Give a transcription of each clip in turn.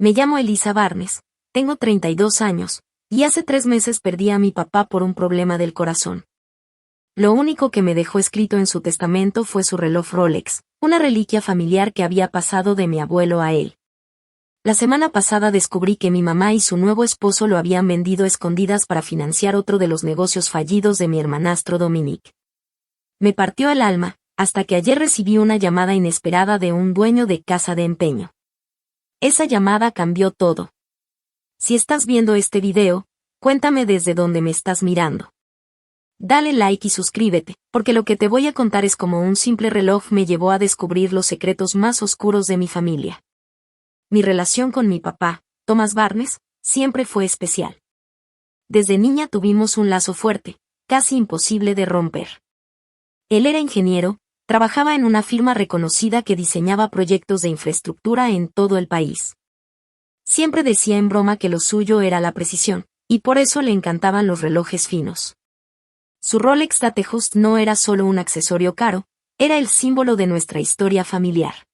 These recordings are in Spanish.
Me llamo Elisa Barnes, tengo 32 años, y hace 3 meses perdí a mi papá por un problema del corazón. Lo único que me dejó escrito en su testamento fue su reloj Rolex, una reliquia familiar que había pasado de mi abuelo a él. La semana pasada descubrí que mi mamá y su nuevo esposo lo habían vendido a escondidas para financiar otro de los negocios fallidos de mi hermanastro Dominic. Me partió el alma, hasta que ayer recibí una llamada inesperada de un dueño de casa de empeño. Esa llamada cambió todo. Si estás viendo este video, cuéntame desde dónde me estás mirando. Dale like y suscríbete, porque lo que te voy a contar es cómo un simple reloj me llevó a descubrir los secretos más oscuros de mi familia. Mi relación con mi papá, Thomas Barnes, siempre fue especial. Desde niña tuvimos un lazo fuerte, casi imposible de romper. Él era ingeniero, trabajaba en una firma reconocida que diseñaba proyectos de infraestructura en todo el país. Siempre decía en broma que lo suyo era la precisión, y por eso le encantaban los relojes finos. Su Rolex Datejust no era solo un accesorio caro, era el símbolo de nuestra historia familiar.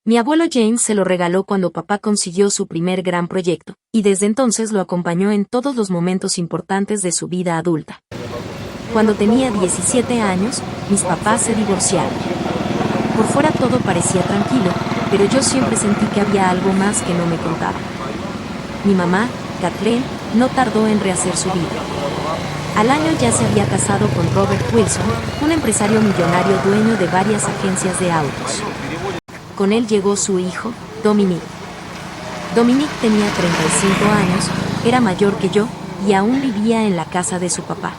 Mi abuelo James se lo regaló cuando papá consiguió su primer gran proyecto, y desde entonces lo acompañó en todos los momentos importantes de su vida adulta. Cuando tenía 17 años, mis papás se divorciaron. Por fuera todo parecía tranquilo, pero yo siempre sentí que había algo más que no me contaba. Mi mamá, Kathleen, no tardó en rehacer su vida. Al año ya se había casado con Robert Wilson, un empresario millonario dueño de varias agencias de autos. Con él llegó su hijo, Dominic. Dominic tenía 35 años, era mayor que yo, y aún vivía en la casa de su papá.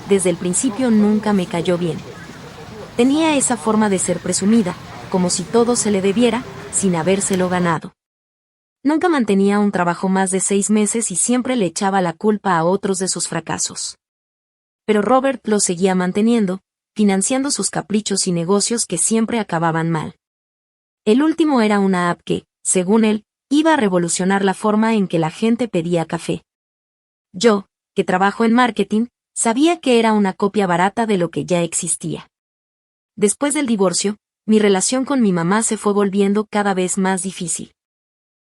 Desde el principio nunca me cayó bien. Tenía esa forma de ser presumida, como si todo se le debiera, sin habérselo ganado. Nunca mantenía un trabajo más de 6 meses y siempre le echaba la culpa a otros de sus fracasos. Pero Robert lo seguía manteniendo, financiando sus caprichos y negocios que siempre acababan mal. El último era una app que, según él, iba a revolucionar la forma en que la gente pedía café. Yo, que trabajo en marketing, sabía que era una copia barata de lo que ya existía. Después del divorcio, mi relación con mi mamá se fue volviendo cada vez más difícil.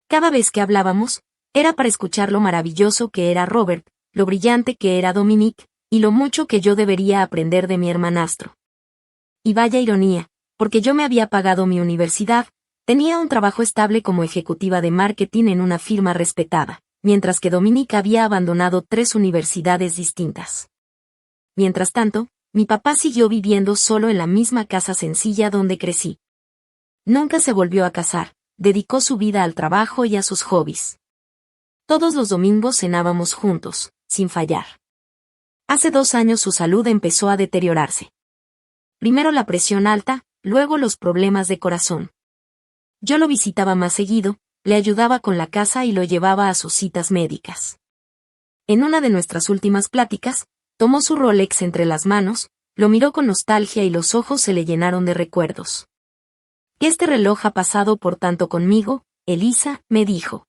Cada vez que hablábamos, era para escuchar lo maravilloso que era Robert, lo brillante que era Dominic, y lo mucho que yo debería aprender de mi hermanastro. Y vaya ironía, porque yo me había pagado mi universidad, tenía un trabajo estable como ejecutiva de marketing en una firma respetada, mientras que Dominic había abandonado 3 universidades distintas. Mientras tanto, mi papá siguió viviendo solo en la misma casa sencilla donde crecí. Nunca se volvió a casar, dedicó su vida al trabajo y a sus hobbies. Todos los domingos cenábamos juntos, sin fallar. Hace 2 años su salud empezó a deteriorarse. Primero la presión alta, luego los problemas de corazón. Yo lo visitaba más seguido, le ayudaba con la casa y lo llevaba a sus citas médicas. En una de nuestras últimas pláticas, tomó su Rolex entre las manos, lo miró con nostalgia y los ojos se le llenaron de recuerdos. Este reloj ha pasado por tanto conmigo, Elisa, me dijo.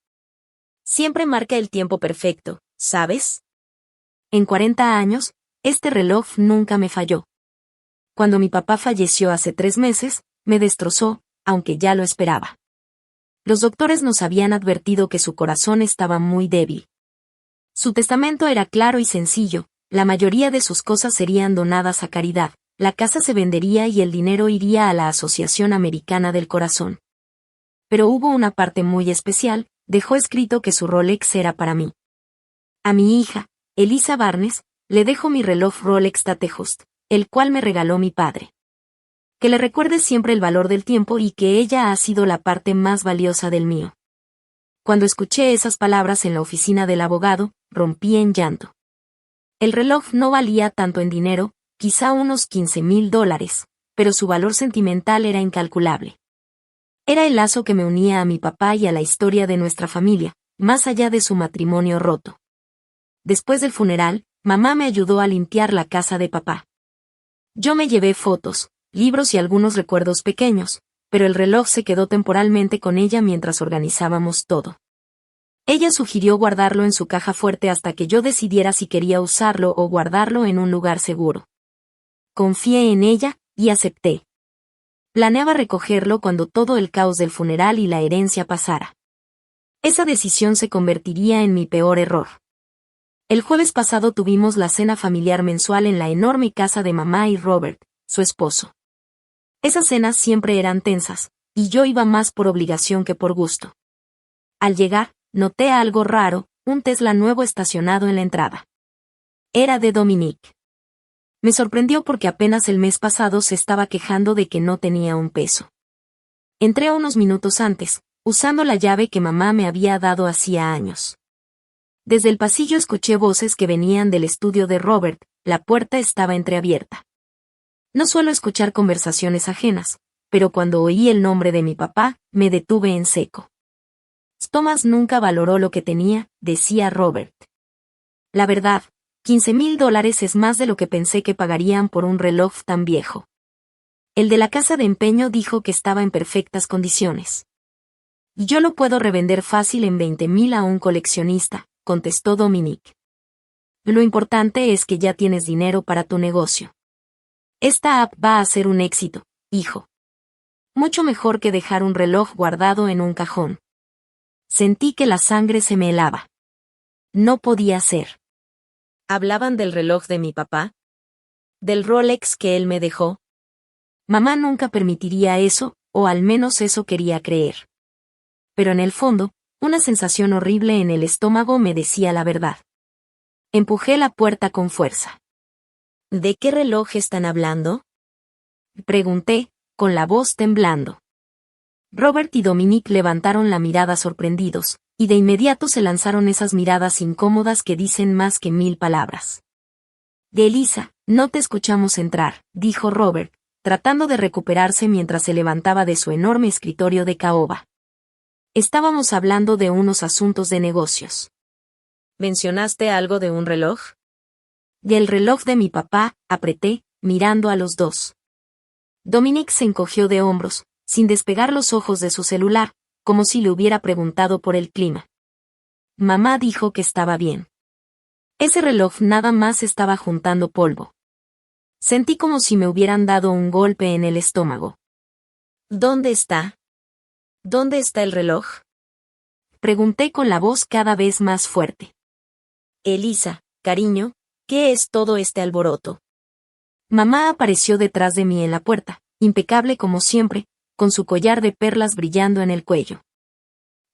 Siempre marca el tiempo perfecto, ¿sabes? En 40 años, este reloj nunca me falló. Cuando mi papá falleció hace 3 meses, me destrozó, aunque ya lo esperaba. Los doctores nos habían advertido que su corazón estaba muy débil. Su testamento era claro y sencillo, la mayoría de sus cosas serían donadas a caridad, la casa se vendería y el dinero iría a la Asociación Americana del Corazón. Pero hubo una parte muy especial, dejó escrito que su Rolex era para mí. A mi hija, Elisa Barnes, le dejo mi reloj Rolex Datejust, el cual me regaló mi padre. Que le recuerde siempre el valor del tiempo y que ella ha sido la parte más valiosa del mío. Cuando escuché esas palabras en la oficina del abogado, rompí en llanto. El reloj no valía tanto en dinero, quizá unos $15,000, pero su valor sentimental era incalculable. Era el lazo que me unía a mi papá y a la historia de nuestra familia, más allá de su matrimonio roto. Después del funeral, mamá me ayudó a limpiar la casa de papá. Yo me llevé fotos, libros y algunos recuerdos pequeños, pero el reloj se quedó temporalmente con ella mientras organizábamos todo. Ella sugirió guardarlo en su caja fuerte hasta que yo decidiera si quería usarlo o guardarlo en un lugar seguro. Confié en ella, y acepté. Planeaba recogerlo cuando todo el caos del funeral y la herencia pasara. Esa decisión se convertiría en mi peor error. El jueves pasado tuvimos la cena familiar mensual en la enorme casa de mamá y Robert, su esposo. Esas cenas siempre eran tensas, y yo iba más por obligación que por gusto. Al llegar, noté algo raro, un Tesla nuevo estacionado en la entrada. Era de Dominique. Me sorprendió porque apenas el mes pasado se estaba quejando de que no tenía un peso. Entré unos minutos antes, usando la llave que mamá me había dado hacía años. Desde el pasillo escuché voces que venían del estudio de Robert, la puerta estaba entreabierta. No suelo escuchar conversaciones ajenas, pero cuando oí el nombre de mi papá, me detuve en seco. Thomas nunca valoró lo que tenía, decía Robert. La verdad, $15,000 es más de lo que pensé que pagarían por un reloj tan viejo. El de la casa de empeño dijo que estaba en perfectas condiciones. Yo lo puedo revender fácil en 20,000 a un coleccionista, contestó Dominique. Lo importante es que ya tienes dinero para tu negocio. Esta app va a ser un éxito, hijo. Mucho mejor que dejar un reloj guardado en un cajón. Sentí que la sangre se me helaba. No podía ser. ¿Hablaban del reloj de mi papá? ¿Del Rolex que él me dejó? Mamá nunca permitiría eso, o al menos eso quería creer. Pero en el fondo, una sensación horrible en el estómago me decía la verdad. Empujé la puerta con fuerza. ¿De qué reloj están hablando?, pregunté, con la voz temblando. Robert y Dominique levantaron la mirada sorprendidos, y de inmediato se lanzaron esas miradas incómodas que dicen más que 1000 palabras. Elisa, no te escuchamos entrar, dijo Robert, tratando de recuperarse mientras se levantaba de su enorme escritorio de caoba. Estábamos hablando de unos asuntos de negocios. ¿Mencionaste algo de un reloj? Del reloj de mi papá, apreté, mirando a los dos. Dominique se encogió de hombros, sin despegar los ojos de su celular, como si le hubiera preguntado por el clima. Mamá dijo que estaba bien. Ese reloj nada más estaba juntando polvo. Sentí como si me hubieran dado un golpe en el estómago. ¿Dónde está? ¿Dónde está el reloj?, pregunté con la voz cada vez más fuerte. Elisa, cariño, ¿qué es todo este alboroto? Mamá apareció detrás de mí en la puerta, impecable como siempre, con su collar de perlas brillando en el cuello.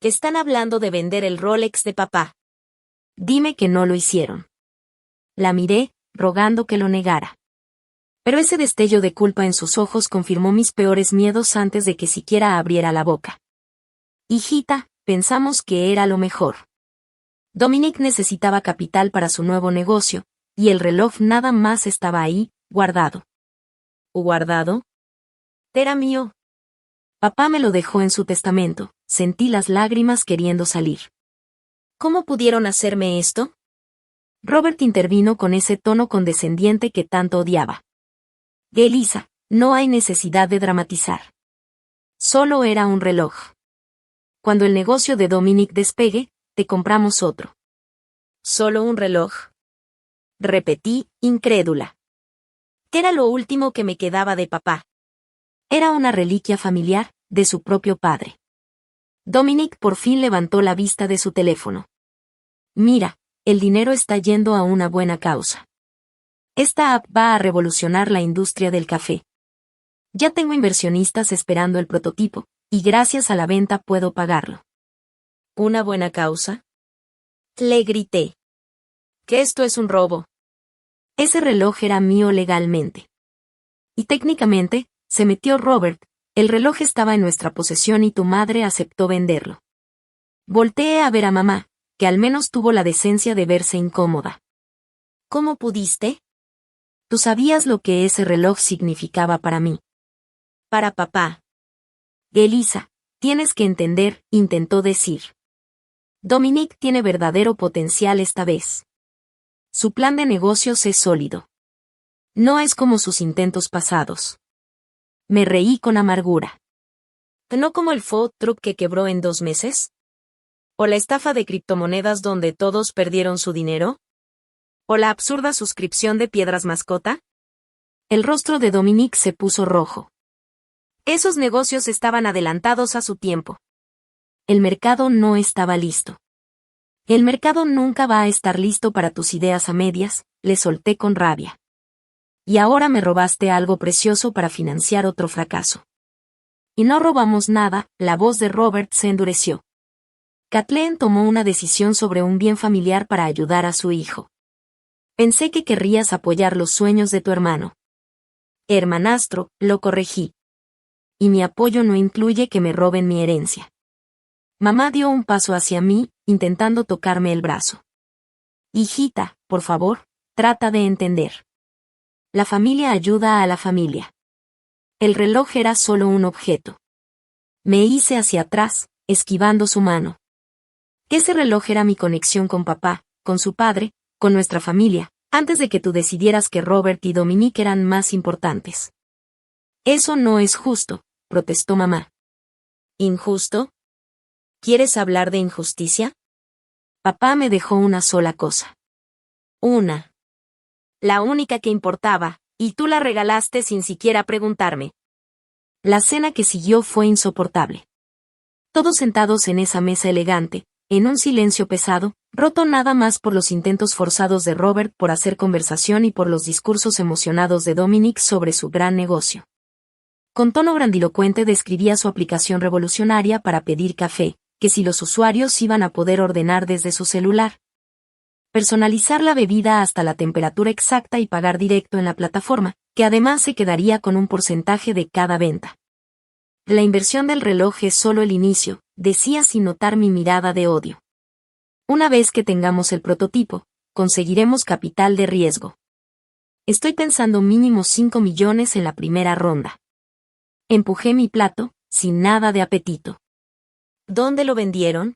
¿Que están hablando de vender el Rolex de papá? Dime que no lo hicieron. La miré, rogando que lo negara. Pero ese destello de culpa en sus ojos confirmó mis peores miedos antes de que siquiera abriera la boca. Hijita, pensamos que era lo mejor. Dominique necesitaba capital para su nuevo negocio, y el reloj nada más estaba ahí, guardado. ¿Guardado? Era mío. Papá me lo dejó en su testamento, sentí las lágrimas queriendo salir. ¿Cómo pudieron hacerme esto? Robert intervino con ese tono condescendiente que tanto odiaba. Elisa, no hay necesidad de dramatizar. Solo era un reloj. Cuando el negocio de Dominique despegue, te compramos otro. ¿Solo un reloj?, repetí, incrédula. Era lo último que me quedaba de papá. Era una reliquia familiar, de su propio padre. Dominique por fin levantó la vista de su teléfono. Mira, el dinero está yendo a una buena causa. Esta app va a revolucionar la industria del café. Ya tengo inversionistas esperando el prototipo, y gracias a la venta puedo pagarlo. ¿Una buena causa?, le grité. Que esto es un robo. Ese reloj era mío legalmente. Y técnicamente, se metió Robert, el reloj estaba en nuestra posesión y tu madre aceptó venderlo. Volteé a ver a mamá, que al menos tuvo la decencia de verse incómoda. ¿Cómo pudiste? Tú sabías lo que ese reloj significaba para mí. Para papá. Elisa, tienes que entender, intentó decir. Dominique tiene verdadero potencial esta vez. Su plan de negocios es sólido. No es como sus intentos pasados. Me reí con amargura. ¿No como el food truck que quebró en 2 meses? ¿O la estafa de criptomonedas donde todos perdieron su dinero? ¿O la absurda suscripción de piedras mascota? El rostro de Dominique se puso rojo. Esos negocios estaban adelantados a su tiempo. El mercado no estaba listo. El mercado nunca va a estar listo para tus ideas a medias, le solté con rabia. Y ahora me robaste algo precioso para financiar otro fracaso. Y no robamos nada, la voz de Robert se endureció. Kathleen tomó una decisión sobre un bien familiar para ayudar a su hijo. Pensé que querrías apoyar los sueños de tu hermano. Hermanastro, lo corregí. Y mi apoyo no incluye que me roben mi herencia. Mamá dio un paso hacia mí, intentando tocarme el brazo. Hijita, por favor, trata de entender. La familia ayuda a la familia. El reloj era solo un objeto. Me hice hacia atrás, esquivando su mano. Ese reloj era mi conexión con papá, con su padre, con nuestra familia, antes de que tú decidieras que Robert y Dominique eran más importantes. Eso no es justo, protestó mamá. ¿Injusto? ¿Quieres hablar de injusticia? Papá me dejó una sola cosa. Una. La única que importaba, y tú la regalaste sin siquiera preguntarme. La cena que siguió fue insoportable. Todos sentados en esa mesa elegante, en un silencio pesado, roto nada más por los intentos forzados de Robert por hacer conversación y por los discursos emocionados de Dominique sobre su gran negocio. Con tono grandilocuente describía su aplicación revolucionaria para pedir café, que si los usuarios iban a poder ordenar desde su celular. Personalizar la bebida hasta la temperatura exacta y pagar directo en la plataforma, que además se quedaría con un porcentaje de cada venta. La inversión del reloj es solo el inicio, decía sin notar mi mirada de odio. Una vez que tengamos el prototipo, conseguiremos capital de riesgo. Estoy pensando mínimo 5 millones en la primera ronda. Empujé mi plato, sin nada de apetito. ¿Dónde lo vendieron?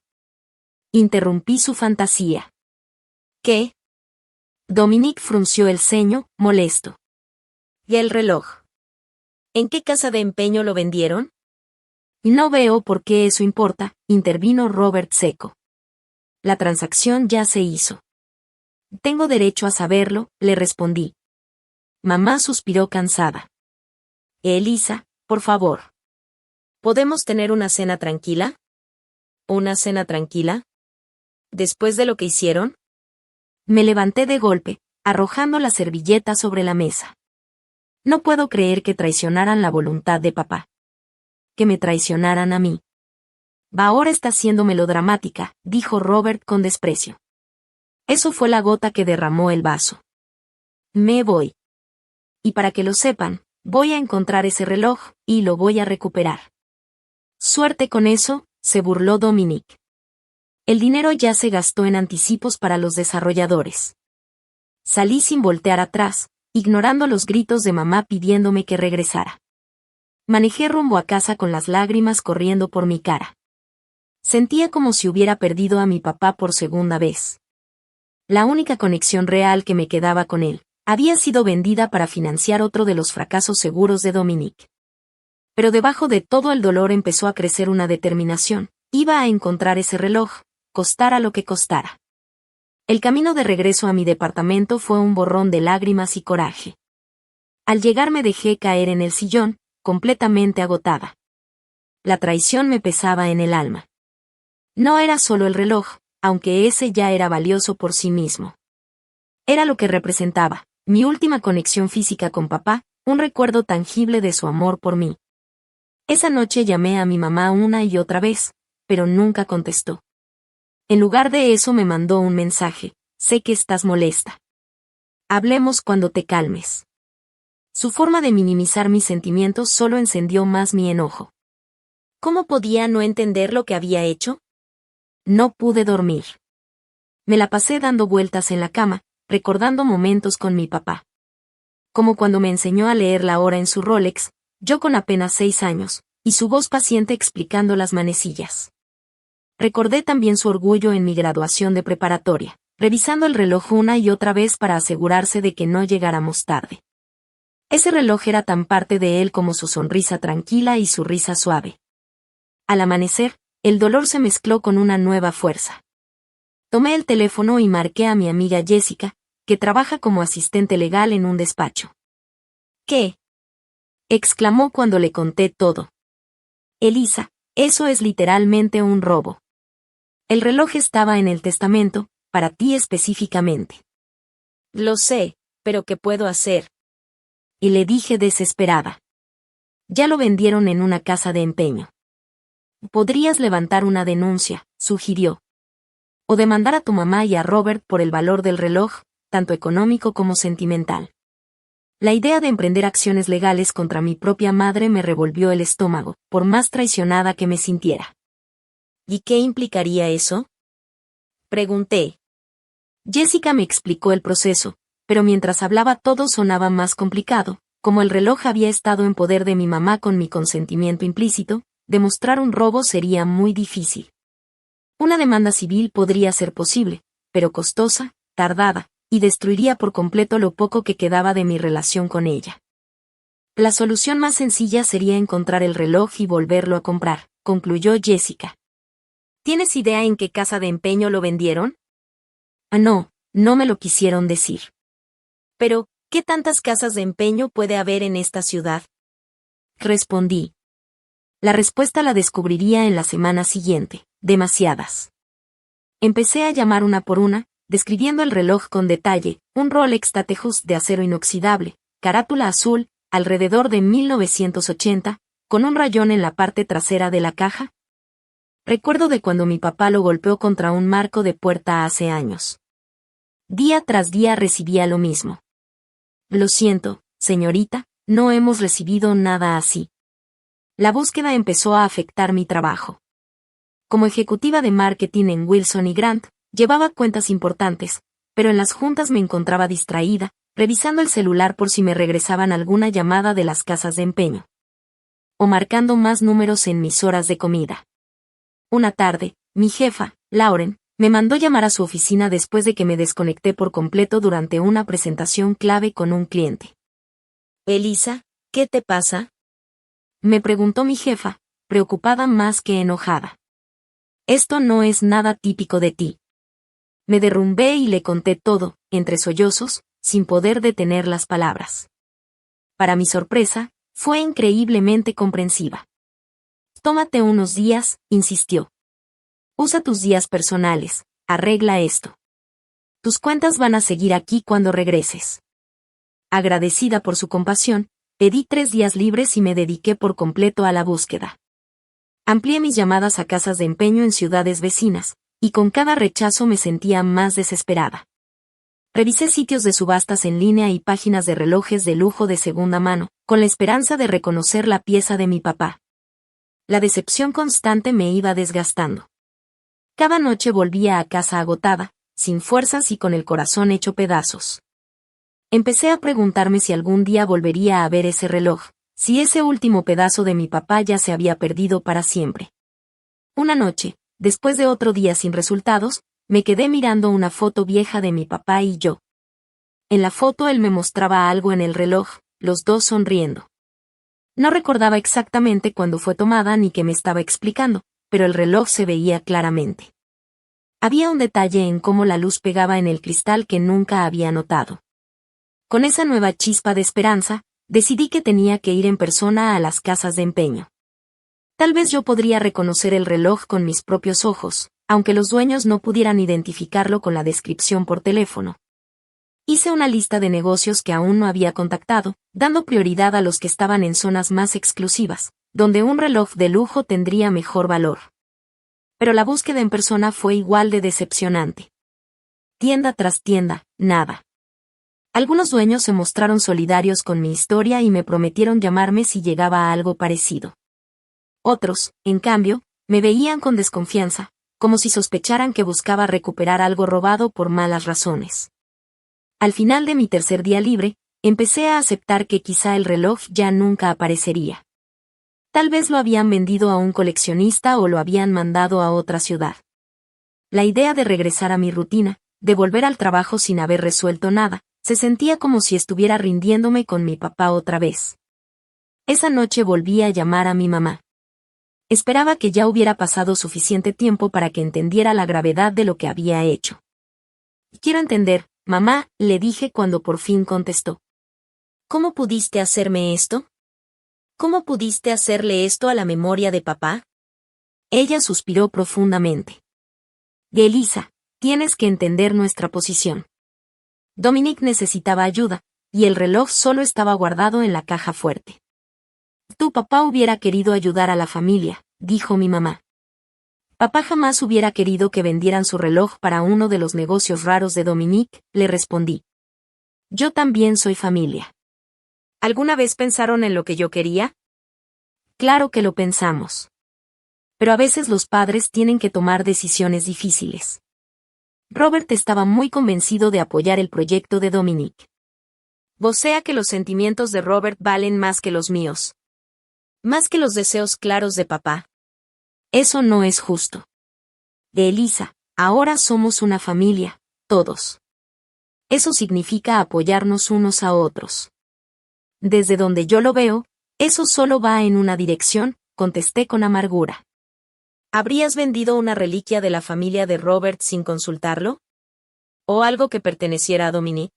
Interrumpí su fantasía. ¿Qué? Dominique frunció el ceño, molesto. ¿Y el reloj? ¿En qué casa de empeño lo vendieron? No veo por qué eso importa, intervino Robert seco. La transacción ya se hizo. Tengo derecho a saberlo, le respondí. Mamá suspiró cansada. Elisa, por favor. ¿Podemos tener una cena tranquila? ¿Una cena tranquila? ¿Después de lo que hicieron? Me levanté de golpe, arrojando la servilleta sobre la mesa. No puedo creer que traicionaran la voluntad de papá. Que me traicionaran a mí. Va, ahora está siendo melodramática, dijo Robert con desprecio. Eso fue la gota que derramó el vaso. Me voy. Y para que lo sepan, voy a encontrar ese reloj, y lo voy a recuperar. Suerte con eso, se burló Dominique. El dinero ya se gastó en anticipos para los desarrolladores. Salí sin voltear atrás, ignorando los gritos de mamá pidiéndome que regresara. Manejé rumbo a casa con las lágrimas corriendo por mi cara. Sentía como si hubiera perdido a mi papá por segunda vez. La única conexión real que me quedaba con él, había sido vendida para financiar otro de los fracasos seguros de Dominique. Pero debajo de todo el dolor empezó a crecer una determinación. Iba a encontrar ese reloj, costara lo que costara. El camino de regreso a mi departamento fue un borrón de lágrimas y coraje. Al llegar me dejé caer en el sillón, completamente agotada. La traición me pesaba en el alma. No era solo el reloj, aunque ese ya era valioso por sí mismo. Era lo que representaba, mi última conexión física con papá, un recuerdo tangible de su amor por mí. Esa noche llamé a mi mamá una y otra vez, pero nunca contestó. En lugar de eso me mandó un mensaje: sé que estás molesta. Hablemos cuando te calmes. Su forma de minimizar mis sentimientos solo encendió más mi enojo. ¿Cómo podía no entender lo que había hecho? No pude dormir. Me la pasé dando vueltas en la cama, recordando momentos con mi papá. Como cuando me enseñó a leer la hora en su Rolex, yo con apenas 6 años, y su voz paciente explicando las manecillas. Recordé también su orgullo en mi graduación de preparatoria, revisando el reloj una y otra vez para asegurarse de que no llegáramos tarde. Ese reloj era tan parte de él como su sonrisa tranquila y su risa suave. Al amanecer, el dolor se mezcló con una nueva fuerza. Tomé el teléfono y marqué a mi amiga Jessica, que trabaja como asistente legal en un despacho. ¿Qué? Exclamó cuando le conté todo. Elisa, Eso es literalmente un robo. El reloj estaba en el testamento, para ti específicamente. Lo sé, pero ¿qué puedo hacer? Y le dije desesperada. Ya lo vendieron en una casa de empeño. Podrías levantar una denuncia, sugirió. O demandar a tu mamá y a Robert por el valor del reloj, tanto económico como sentimental. La idea de emprender acciones legales contra mi propia madre me revolvió el estómago, por más traicionada que me sintiera. ¿Y qué implicaría eso? Pregunté. Jessica me explicó el proceso, pero mientras hablaba todo sonaba más complicado. Como el reloj había estado en poder de mi mamá con mi consentimiento implícito, demostrar un robo sería muy difícil. Una demanda civil podría ser posible, pero costosa, tardada, y destruiría por completo lo poco que quedaba de mi relación con ella. La solución más sencilla sería encontrar el reloj y volverlo a comprar, concluyó Jessica. ¿Tienes idea en qué casa de empeño lo vendieron? No, no me lo quisieron decir. Pero, ¿qué tantas casas de empeño puede haber en esta ciudad? Respondí. La respuesta la descubriría en la semana siguiente, demasiadas. Empecé a llamar una por una, describiendo el reloj con detalle, un Rolex Tatejus de acero inoxidable, carátula azul, alrededor de 1980, con un rayón en la parte trasera de la caja. Recuerdo de cuando mi papá lo golpeó contra un marco de puerta hace años. Día tras día recibía lo mismo. Lo siento, señorita, no hemos recibido nada así. La búsqueda empezó a afectar mi trabajo. Como ejecutiva de marketing en Wilson y Grant, llevaba cuentas importantes, pero en las juntas me encontraba distraída, revisando el celular por si me regresaban alguna llamada de las casas de empeño. O marcando más números en mis horas de comida. Una tarde, mi jefa, Lauren, me mandó llamar a su oficina después de que me desconecté por completo durante una presentación clave con un cliente. Elisa, ¿qué te pasa? Me preguntó mi jefa, preocupada más que enojada. Esto no es nada típico de ti. Me derrumbé y le conté todo, entre sollozos, sin poder detener las palabras. Para mi sorpresa, fue increíblemente comprensiva. Tómate unos días, insistió. Usa tus días personales, arregla esto. Tus cuentas van a seguir aquí cuando regreses. Agradecida por su compasión, pedí 3 días libres y me dediqué por completo a la búsqueda. Amplié mis llamadas a casas de empeño en ciudades vecinas, y con cada rechazo me sentía más desesperada. Revisé sitios de subastas en línea y páginas de relojes de lujo de segunda mano, con la esperanza de reconocer la pieza de mi papá. La decepción constante me iba desgastando. Cada noche volvía a casa agotada, sin fuerzas y con el corazón hecho pedazos. Empecé a preguntarme si algún día volvería a ver ese reloj, si ese último pedazo de mi papá ya se había perdido para siempre. Una noche, después de otro día sin resultados, me quedé mirando una foto vieja de mi papá y yo. En la foto él me mostraba algo en el reloj, los dos sonriendo. No recordaba exactamente cuándo fue tomada ni qué me estaba explicando, pero el reloj se veía claramente. Había un detalle en cómo la luz pegaba en el cristal que nunca había notado. Con esa nueva chispa de esperanza, decidí que tenía que ir en persona a las casas de empeño. Tal vez yo podría reconocer el reloj con mis propios ojos, aunque los dueños no pudieran identificarlo con la descripción por teléfono. Hice una lista de negocios que aún no había contactado, dando prioridad a los que estaban en zonas más exclusivas, donde un reloj de lujo tendría mejor valor. Pero la búsqueda en persona fue igual de decepcionante. Tienda tras tienda, nada. Algunos dueños se mostraron solidarios con mi historia y me prometieron llamarme si llegaba a algo parecido. Otros, en cambio, me veían con desconfianza, como si sospecharan que buscaba recuperar algo robado por malas razones. Al final de mi tercer día libre, empecé a aceptar que quizá el reloj ya nunca aparecería. Tal vez lo habían vendido a un coleccionista o lo habían mandado a otra ciudad. La idea de regresar a mi rutina, de volver al trabajo sin haber resuelto nada, se sentía como si estuviera rindiéndome con mi papá otra vez. Esa noche volví a llamar a mi mamá. Esperaba que ya hubiera pasado suficiente tiempo para que entendiera la gravedad de lo que había hecho. Quiero entender, mamá, le dije cuando por fin contestó. ¿Cómo pudiste hacerme esto? ¿Cómo pudiste hacerle esto a la memoria de papá? Ella suspiró profundamente. Elisa, tienes que entender nuestra posición. Dominic necesitaba ayuda, y el reloj solo estaba guardado en la caja fuerte. Tu papá hubiera querido ayudar a la familia, dijo mi mamá. Papá jamás hubiera querido que vendieran su reloj para uno de los negocios raros de Dominic, le respondí. Yo también soy familia. ¿Alguna vez pensaron en lo que yo quería? Claro que lo pensamos. Pero a veces los padres tienen que tomar decisiones difíciles. Robert estaba muy convencido de apoyar el proyecto de Dominic. Vocea que los sentimientos de Robert valen más que los míos. Más que los deseos claros de papá. Eso no es justo. Elisa, ahora somos una familia, todos. Eso significa apoyarnos unos a otros. Desde donde yo lo veo, eso solo va en una dirección, contesté con amargura. ¿Habrías vendido una reliquia de la familia de Robert sin consultarlo? ¿O algo que perteneciera a Dominic?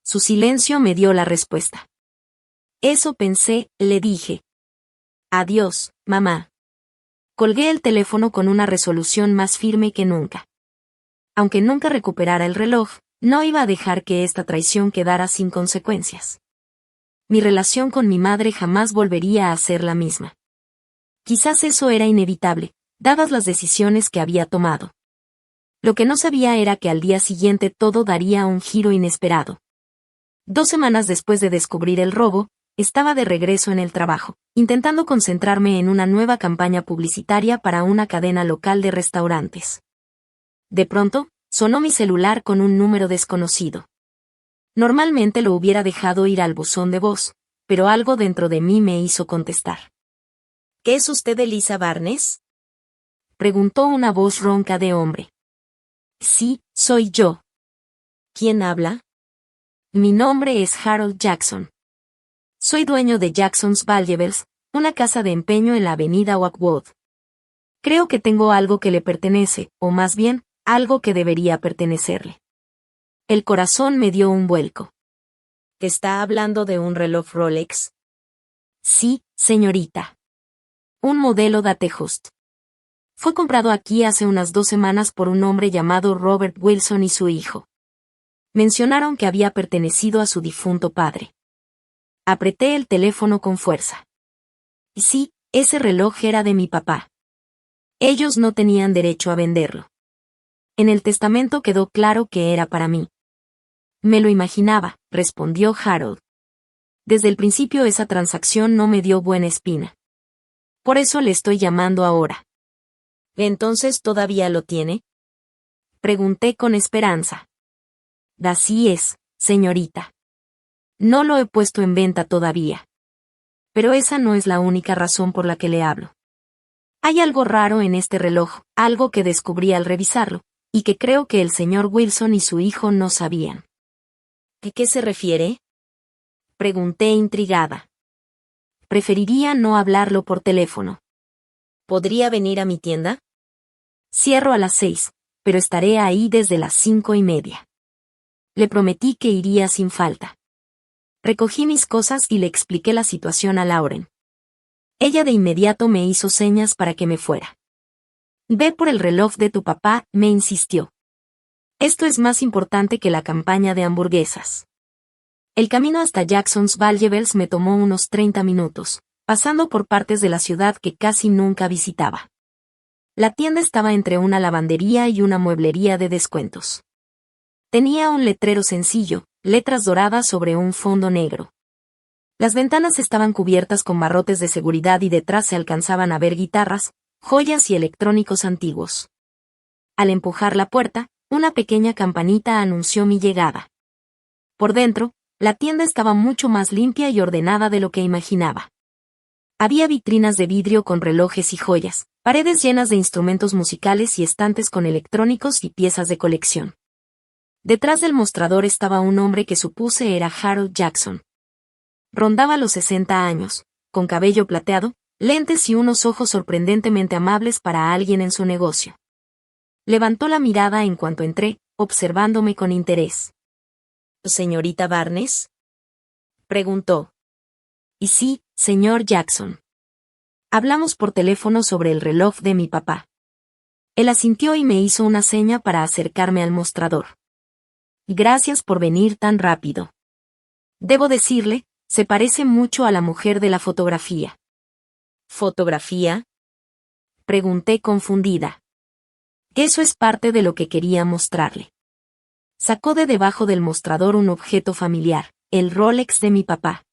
Su silencio me dio la respuesta. Eso pensé, le dije. Adiós, mamá. Colgué el teléfono con una resolución más firme que nunca. Aunque nunca recuperara el reloj, no iba a dejar que esta traición quedara sin consecuencias. Mi relación con mi madre jamás volvería a ser la misma. Quizás eso era inevitable, dadas las decisiones que había tomado. Lo que no sabía era que al día siguiente todo daría un giro inesperado. 2 semanas después de descubrir el robo, estaba de regreso en el trabajo, intentando concentrarme en una nueva campaña publicitaria para una cadena local de restaurantes. De pronto, sonó mi celular con un número desconocido. Normalmente lo hubiera dejado ir al buzón de voz, pero algo dentro de mí me hizo contestar. ¿Qué es usted Elisa Barnes? Preguntó una voz ronca de hombre. Sí, soy yo. ¿Quién habla? Mi nombre es Harold Jackson. Soy dueño de Jackson's Valuables, una casa de empeño en la avenida Oakwood. Creo que tengo algo que le pertenece, o más bien, algo que debería pertenecerle. El corazón me dio un vuelco. ¿Está hablando de un reloj Rolex? Sí, señorita. Un modelo Datejust. Fue comprado aquí hace unas 2 semanas por un hombre llamado Robert Wilson y su hijo. Mencionaron que había pertenecido a su difunto padre. Apreté el teléfono con fuerza. Sí, ese reloj era de mi papá. Ellos no tenían derecho a venderlo. En el testamento quedó claro que era para mí. Me lo imaginaba, respondió Harold. Desde el principio esa transacción no me dio buena espina. Por eso le estoy llamando ahora. ¿Entonces todavía lo tiene? Pregunté con esperanza. Así es, señorita. No lo he puesto en venta todavía. Pero esa no es la única razón por la que le hablo. Hay algo raro en este reloj, algo que descubrí al revisarlo, y que creo que el señor Wilson y su hijo no sabían. ¿A qué se refiere? Pregunté intrigada. Preferiría no hablarlo por teléfono. ¿Podría venir a mi tienda? Cierro a las 6, pero estaré ahí desde las 5:30. Le prometí que iría sin falta. Recogí mis cosas y le expliqué la situación a Lauren. Ella de inmediato me hizo señas para que me fuera. Ve por el reloj de tu papá, me insistió. Esto es más importante que la campaña de hamburguesas. El camino hasta Jackson's Valuables me tomó unos 30 minutos, pasando por partes de la ciudad que casi nunca visitaba. La tienda estaba entre una lavandería y una mueblería de descuentos. Tenía un letrero sencillo, letras doradas sobre un fondo negro. Las ventanas estaban cubiertas con barrotes de seguridad y detrás se alcanzaban a ver guitarras, joyas y electrónicos antiguos. Al empujar la puerta, una pequeña campanita anunció mi llegada. Por dentro, la tienda estaba mucho más limpia y ordenada de lo que imaginaba. Había vitrinas de vidrio con relojes y joyas, paredes llenas de instrumentos musicales y estantes con electrónicos y piezas de colección. Detrás del mostrador estaba un hombre que supuse era Harold Jackson. Rondaba los 60 años, con cabello plateado, lentes y unos ojos sorprendentemente amables para alguien en su negocio. Levantó la mirada en cuanto entré, observándome con interés. ¿Señorita Barnes? Preguntó. Y sí, señor Jackson. Hablamos por teléfono sobre el reloj de mi papá. Él asintió y me hizo una seña para acercarme al mostrador. Gracias por venir tan rápido. Debo decirle, se parece mucho a la mujer de la fotografía. ¿Fotografía? Pregunté confundida. Eso es parte de lo que quería mostrarle. Sacó de debajo del mostrador un objeto familiar, el Rolex de mi papá.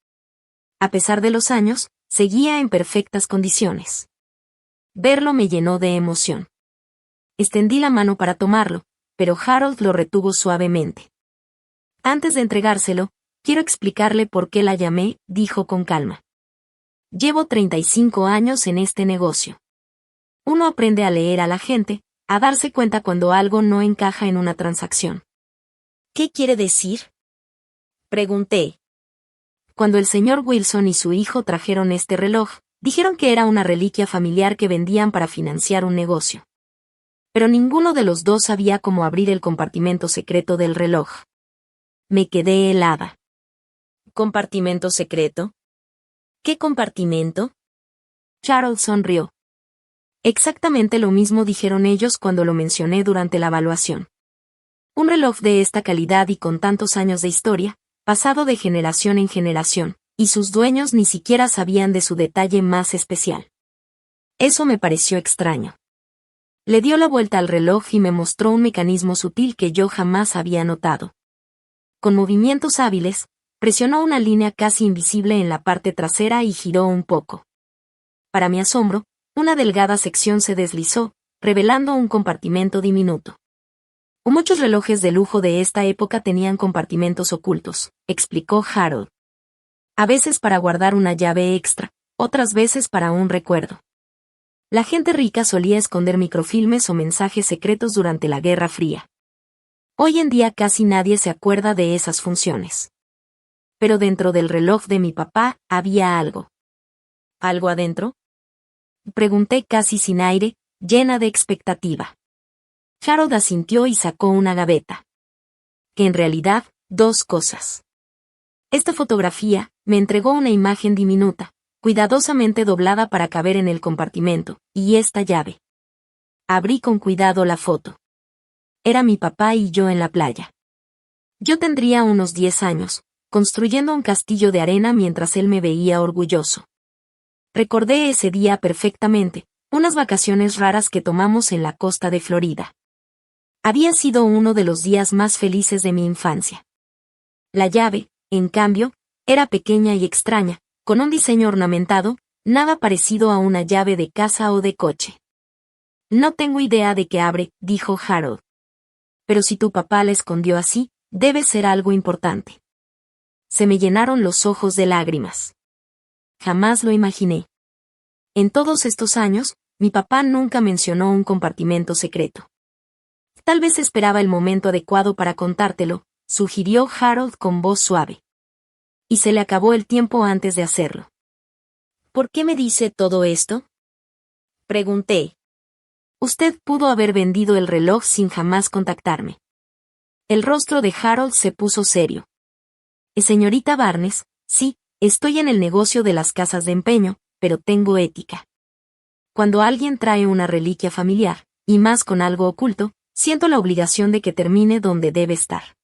A pesar de los años, seguía en perfectas condiciones. Verlo me llenó de emoción. Extendí la mano para tomarlo, pero Harold lo retuvo suavemente. Antes de entregárselo, quiero explicarle por qué la llamé, dijo con calma. Llevo 35 años en este negocio. Uno aprende a leer a la gente, a darse cuenta cuando algo no encaja en una transacción. ¿Qué quiere decir? Pregunté. Cuando el señor Wilson y su hijo trajeron este reloj, dijeron que era una reliquia familiar que vendían para financiar un negocio. Pero ninguno de los dos sabía cómo abrir el compartimento secreto del reloj. Me quedé helada. ¿Compartimento secreto? ¿Qué compartimento? Charles sonrió. Exactamente lo mismo dijeron ellos cuando lo mencioné durante la evaluación. Un reloj de esta calidad y con tantos años de historia, pasado de generación en generación, y sus dueños ni siquiera sabían de su detalle más especial. Eso me pareció extraño. Le dio la vuelta al reloj y me mostró un mecanismo sutil que yo jamás había notado. Con movimientos hábiles, presionó una línea casi invisible en la parte trasera y giró un poco. Para mi asombro, una delgada sección se deslizó, revelando un compartimento diminuto. Muchos relojes de lujo de esta época tenían compartimentos ocultos, explicó Harold. A veces para guardar una llave extra, otras veces para un recuerdo. La gente rica solía esconder microfilmes o mensajes secretos durante la Guerra Fría. Hoy en día casi nadie se acuerda de esas funciones. Pero dentro del reloj de mi papá había algo. ¿Algo adentro? Pregunté casi sin aire, llena de expectativa. Harold asintió y sacó una gaveta. Que en realidad, dos cosas. Esta fotografía me entregó una imagen diminuta, cuidadosamente doblada para caber en el compartimento, y esta llave. Abrí con cuidado la foto. Era mi papá y yo en la playa. Yo tendría unos 10 años, construyendo un castillo de arena mientras él me veía orgulloso. Recordé ese día perfectamente, unas vacaciones raras que tomamos en la costa de Florida. Había sido uno de los días más felices de mi infancia. La llave, en cambio, era pequeña y extraña, con un diseño ornamentado, nada parecido a una llave de casa o de coche. No tengo idea de qué abre, dijo Harold. Pero si tu papá la escondió así, debe ser algo importante. Se me llenaron los ojos de lágrimas. Jamás lo imaginé. En todos estos años, mi papá nunca mencionó un compartimento secreto. Tal vez esperaba el momento adecuado para contártelo, sugirió Harold con voz suave. Y se le acabó el tiempo antes de hacerlo. ¿Por qué me dice todo esto? Pregunté. Usted pudo haber vendido el reloj sin jamás contactarme. El rostro de Harold se puso serio. Señorita Barnes, sí, estoy en el negocio de las casas de empeño, pero tengo ética. Cuando alguien trae una reliquia familiar, y más con algo oculto, siento la obligación de que termine donde debe estar.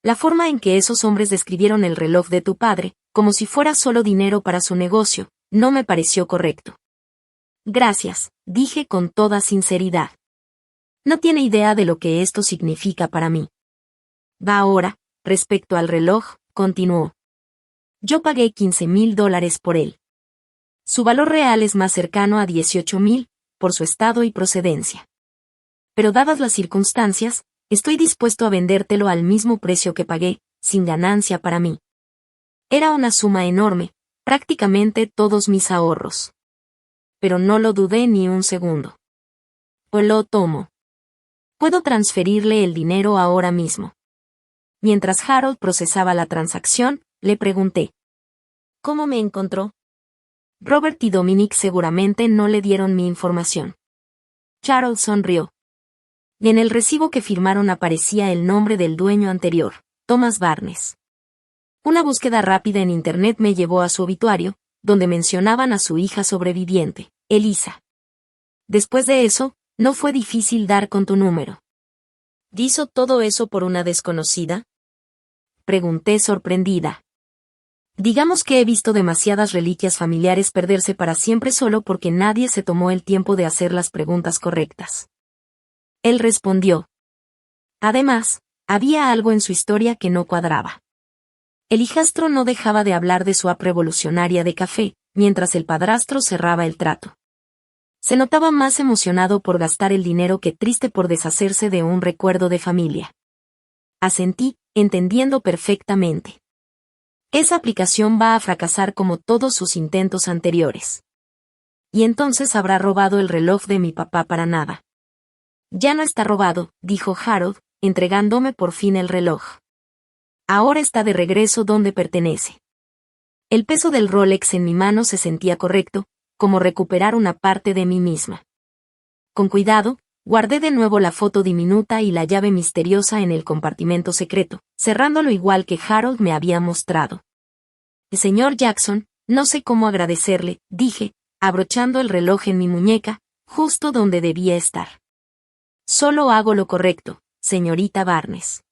La forma en que esos hombres describieron el reloj de tu padre, como si fuera solo dinero para su negocio, no me pareció correcto. Gracias, dije con toda sinceridad. No tiene idea de lo que esto significa para mí. Va ahora, respecto al reloj, continuó. Yo pagué $15,000 por él. Su valor real es más cercano a 18,000, por su estado y procedencia. Pero dadas las circunstancias, estoy dispuesto a vendértelo al mismo precio que pagué, sin ganancia para mí. Era una suma enorme, prácticamente todos mis ahorros. Pero no lo dudé ni un segundo. O lo tomo. Puedo transferirle el dinero ahora mismo. Mientras Harold procesaba la transacción, le pregunté. ¿Cómo me encontró? Robert y Dominic seguramente no le dieron mi información. Charles sonrió. Y en el recibo que firmaron aparecía el nombre del dueño anterior, Thomas Barnes. Una búsqueda rápida en Internet me llevó a su obituario, donde mencionaban a su hija sobreviviente, Elisa. Después de eso, no fue difícil dar con tu número. ¿Hizo todo eso por una desconocida? Pregunté sorprendida. Digamos que he visto demasiadas reliquias familiares perderse para siempre solo porque nadie se tomó el tiempo de hacer las preguntas correctas. Él respondió. Además, había algo en su historia que no cuadraba. El hijastro no dejaba de hablar de su app revolucionaria de café, mientras el padrastro cerraba el trato. Se notaba más emocionado por gastar el dinero que triste por deshacerse de un recuerdo de familia. Asentí, entendiendo perfectamente. Esa aplicación va a fracasar como todos sus intentos anteriores. Y entonces habrá robado el reloj de mi papá para nada. Ya no está robado, dijo Harold, entregándome por fin el reloj. Ahora está de regreso donde pertenece. El peso del Rolex en mi mano se sentía correcto, como recuperar una parte de mí misma. Con cuidado, guardé de nuevo la foto diminuta y la llave misteriosa en el compartimento secreto, cerrándolo igual que Harold me había mostrado. Señor Jackson, no sé cómo agradecerle, dije, abrochando el reloj en mi muñeca, justo donde debía estar. Solo hago lo correcto, señorita Barnes.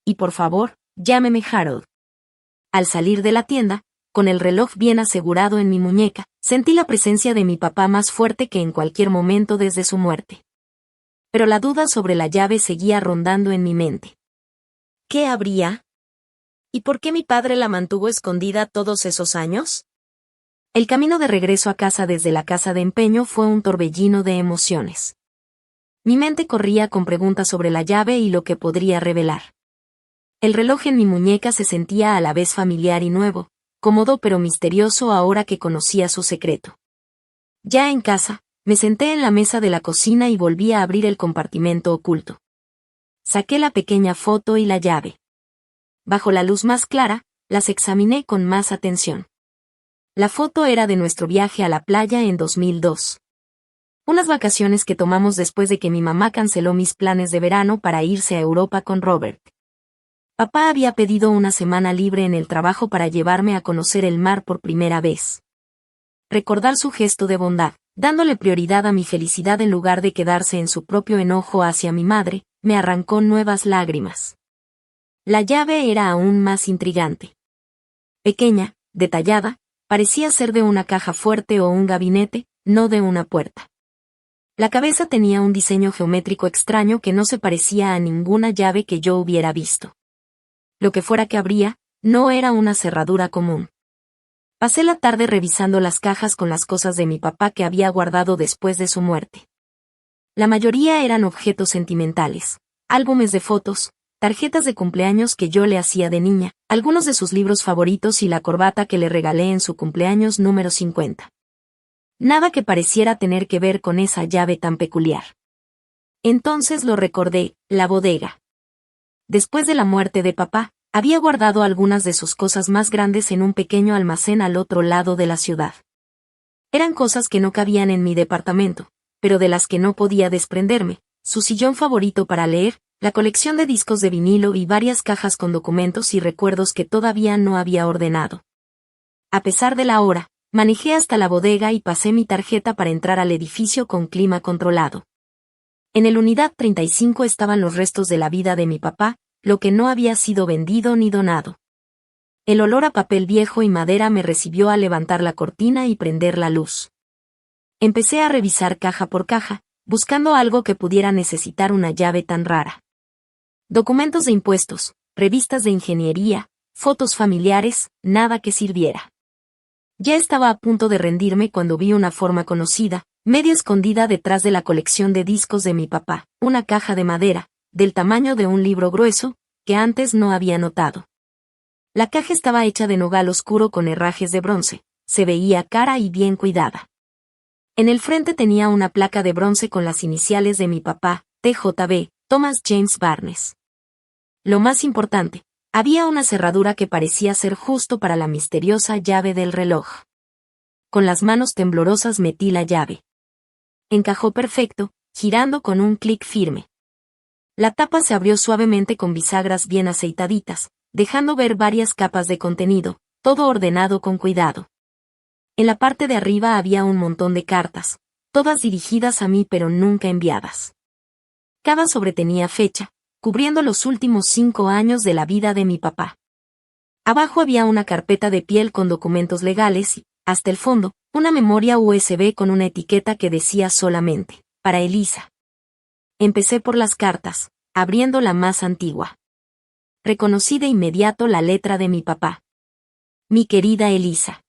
Y por favor, llámeme Harold. Al salir de la tienda, con el reloj bien asegurado en mi muñeca, sentí la presencia de mi papá más fuerte que en cualquier momento desde su muerte. Pero la duda sobre la llave seguía rondando en mi mente. ¿Qué habría? ¿Y por qué mi padre la mantuvo escondida todos esos años? El camino de regreso a casa desde la casa de empeño fue un torbellino de emociones. Mi mente corría con preguntas sobre la llave y lo que podría revelar. El reloj en mi muñeca se sentía a la vez familiar y nuevo, cómodo pero misterioso ahora que conocía su secreto. Ya en casa, me senté en la mesa de la cocina y volví a abrir el compartimento oculto. Saqué la pequeña foto y la llave. Bajo la luz más clara, las examiné con más atención. La foto era de nuestro viaje a la playa en 2002. Unas vacaciones que tomamos después de que mi mamá canceló mis planes de verano para irse a Europa con Robert. Papá había pedido una semana libre en el trabajo para llevarme a conocer el mar por primera vez. Recordar su gesto de bondad, dándole prioridad a mi felicidad en lugar de quedarse en su propio enojo hacia mi madre, me arrancó nuevas lágrimas. La llave era aún más intrigante. Pequeña, detallada, parecía ser de una caja fuerte o un gabinete, no de una puerta. La cabeza tenía un diseño geométrico extraño que no se parecía a ninguna llave que yo hubiera visto. Lo que fuera que abría, no era una cerradura común. Pasé la tarde revisando las cajas con las cosas de mi papá que había guardado después de su muerte. La mayoría eran objetos sentimentales, álbumes de fotos, tarjetas de cumpleaños que yo le hacía de niña, algunos de sus libros favoritos y la corbata que le regalé en su cumpleaños número 50. Nada que pareciera tener que ver con esa llave tan peculiar. Entonces lo recordé, la bodega. Después de la muerte de papá, había guardado algunas de sus cosas más grandes en un pequeño almacén al otro lado de la ciudad. Eran cosas que no cabían en mi departamento, pero de las que no podía desprenderme, su sillón favorito para leer, la colección de discos de vinilo y varias cajas con documentos y recuerdos que todavía no había ordenado. A pesar de la hora, manejé hasta la bodega y pasé mi tarjeta para entrar al edificio con clima controlado. En el unidad 35 estaban los restos de la vida de mi papá, lo que no había sido vendido ni donado. El olor a papel viejo y madera me recibió al levantar la cortina y prender la luz. Empecé a revisar caja por caja, buscando algo que pudiera necesitar una llave tan rara. Documentos de impuestos, revistas de ingeniería, fotos familiares, nada que sirviera. Ya estaba a punto de rendirme cuando vi una forma conocida, medio escondida detrás de la colección de discos de mi papá, una caja de madera, del tamaño de un libro grueso, que antes no había notado. La caja estaba hecha de nogal oscuro con herrajes de bronce, se veía cara y bien cuidada. En el frente tenía una placa de bronce con las iniciales de mi papá, TJB, Thomas James Barnes. Lo más importante, había una cerradura que parecía ser justo para la misteriosa llave del reloj. Con las manos temblorosas metí la llave. Encajó perfecto, girando con un clic firme. La tapa se abrió suavemente con bisagras bien aceitaditas, dejando ver varias capas de contenido, todo ordenado con cuidado. En la parte de arriba había un montón de cartas, todas dirigidas a mí pero nunca enviadas. Cada sobre tenía fecha, cubriendo los últimos 5 años de la vida de mi papá. Abajo había una carpeta de piel con documentos legales y, hasta el fondo, una memoria USB con una etiqueta que decía solamente, para Elisa. Empecé por las cartas, abriendo la más antigua. Reconocí de inmediato la letra de mi papá. Mi querida Elisa.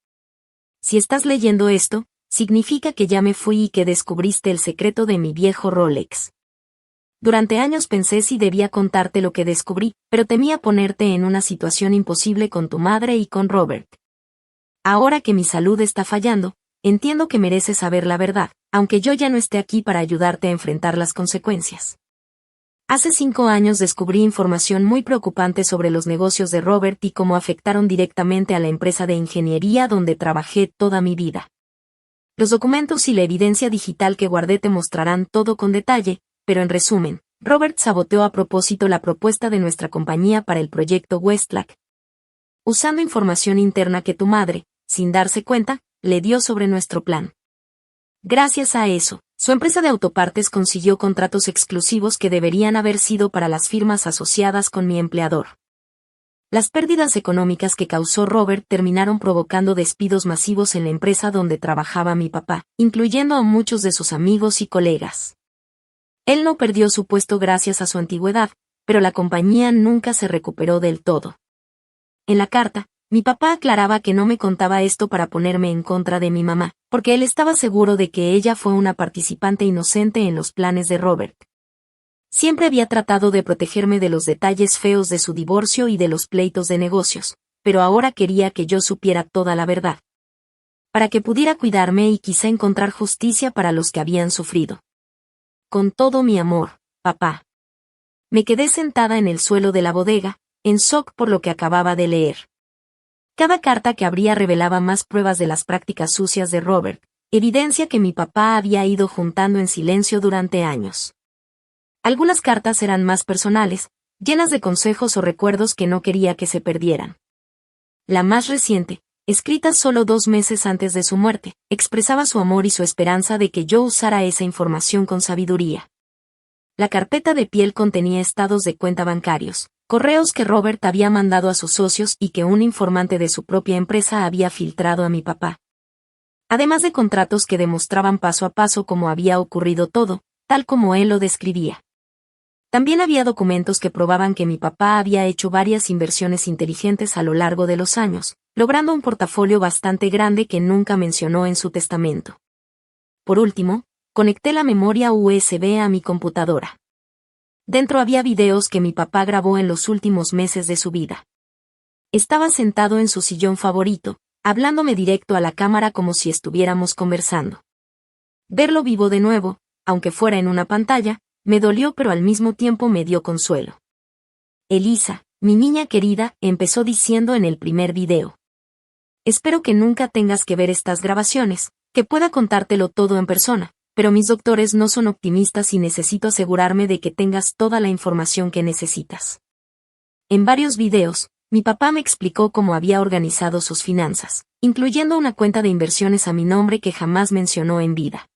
Si estás leyendo esto, significa que ya me fui y que descubriste el secreto de mi viejo Rolex. Durante años pensé si debía contarte lo que descubrí, pero temía ponerte en una situación imposible con tu madre y con Robert. Ahora que mi salud está fallando, entiendo que mereces saber la verdad, aunque yo ya no esté aquí para ayudarte a enfrentar las consecuencias. Hace 5 años descubrí información muy preocupante sobre los negocios de Robert y cómo afectaron directamente a la empresa de ingeniería donde trabajé toda mi vida. Los documentos y la evidencia digital que guardé te mostrarán todo con detalle, pero en resumen, Robert saboteó a propósito la propuesta de nuestra compañía para el proyecto Westlake, usando información interna que tu madre, sin darse cuenta, le dio sobre nuestro plan. Gracias a eso, su empresa de autopartes consiguió contratos exclusivos que deberían haber sido para las firmas asociadas con mi empleador. Las pérdidas económicas que causó Robert terminaron provocando despidos masivos en la empresa donde trabajaba mi papá, incluyendo a muchos de sus amigos y colegas. Él no perdió su puesto gracias a su antigüedad, pero la compañía nunca se recuperó del todo. En la carta, mi papá aclaraba que no me contaba esto para ponerme en contra de mi mamá, porque él estaba seguro de que ella fue una participante inocente en los planes de Robert. Siempre había tratado de protegerme de los detalles feos de su divorcio y de los pleitos de negocios, pero ahora quería que yo supiera toda la verdad. Para que pudiera cuidarme y quizá encontrar justicia para los que habían sufrido. Con todo mi amor, papá. Me quedé sentada en el suelo de la bodega, en shock por lo que acababa de leer. Cada carta que abría revelaba más pruebas de las prácticas sucias de Robert, evidencia que mi papá había ido juntando en silencio durante años. Algunas cartas eran más personales, llenas de consejos o recuerdos que no quería que se perdieran. La más reciente, escrita solo 2 meses antes de su muerte, expresaba su amor y su esperanza de que yo usara esa información con sabiduría. La carpeta de piel contenía estados de cuenta bancarios, correos que Robert había mandado a sus socios y que un informante de su propia empresa había filtrado a mi papá. Además de contratos que demostraban paso a paso cómo había ocurrido todo, tal como él lo describía. También había documentos que probaban que mi papá había hecho varias inversiones inteligentes a lo largo de los años, logrando un portafolio bastante grande que nunca mencionó en su testamento. Por último, conecté la memoria USB a mi computadora. Dentro había videos que mi papá grabó en los últimos meses de su vida. Estaba sentado en su sillón favorito, hablándome directo a la cámara como si estuviéramos conversando. Verlo vivo de nuevo, aunque fuera en una pantalla, me dolió pero al mismo tiempo me dio consuelo. Elisa, mi niña querida, empezó diciendo en el primer video. Espero que nunca tengas que ver estas grabaciones, que pueda contártelo todo en persona, pero mis doctores no son optimistas y necesito asegurarme de que tengas toda la información que necesitas. En varios videos, mi papá me explicó cómo había organizado sus finanzas, incluyendo una cuenta de inversiones a mi nombre que jamás mencionó en vida.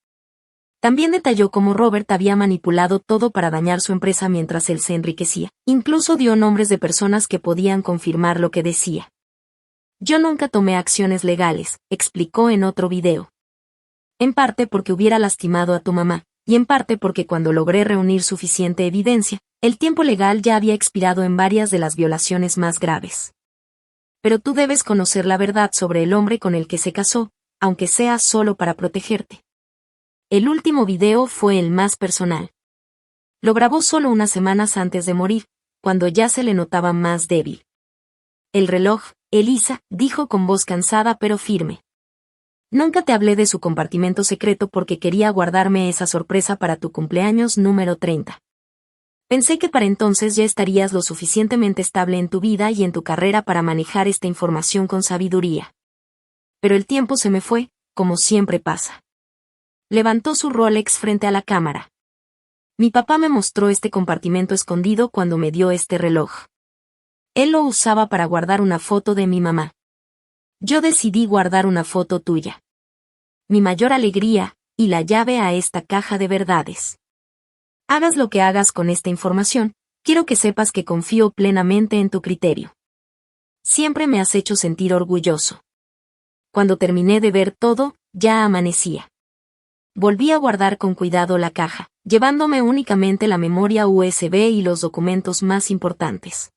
También detalló cómo Robert había manipulado todo para dañar su empresa mientras él se enriquecía. Incluso dio nombres de personas que podían confirmar lo que decía. Yo nunca tomé acciones legales, explicó en otro video. En parte porque hubiera lastimado a tu mamá, y en parte porque cuando logré reunir suficiente evidencia, el tiempo legal ya había expirado en varias de las violaciones más graves. Pero tú debes conocer la verdad sobre el hombre con el que se casó, aunque sea solo para protegerte. El último video fue el más personal. Lo grabó solo unas semanas antes de morir, cuando ya se le notaba más débil. El reloj, Elisa, dijo con voz cansada pero firme. Nunca te hablé de su compartimento secreto porque quería guardarme esa sorpresa para tu cumpleaños número 30. Pensé que para entonces ya estarías lo suficientemente estable en tu vida y en tu carrera para manejar esta información con sabiduría. Pero el tiempo se me fue, como siempre pasa. Levantó su Rolex frente a la cámara. Mi papá me mostró este compartimento escondido cuando me dio este reloj. Él lo usaba para guardar una foto de mi mamá. Yo decidí guardar una foto tuya. Mi mayor alegría, y la llave a esta caja de verdades. Hagas lo que hagas con esta información, quiero que sepas que confío plenamente en tu criterio. Siempre me has hecho sentir orgulloso. Cuando terminé de ver todo, ya amanecía. Volví a guardar con cuidado la caja, llevándome únicamente la memoria USB y los documentos más importantes.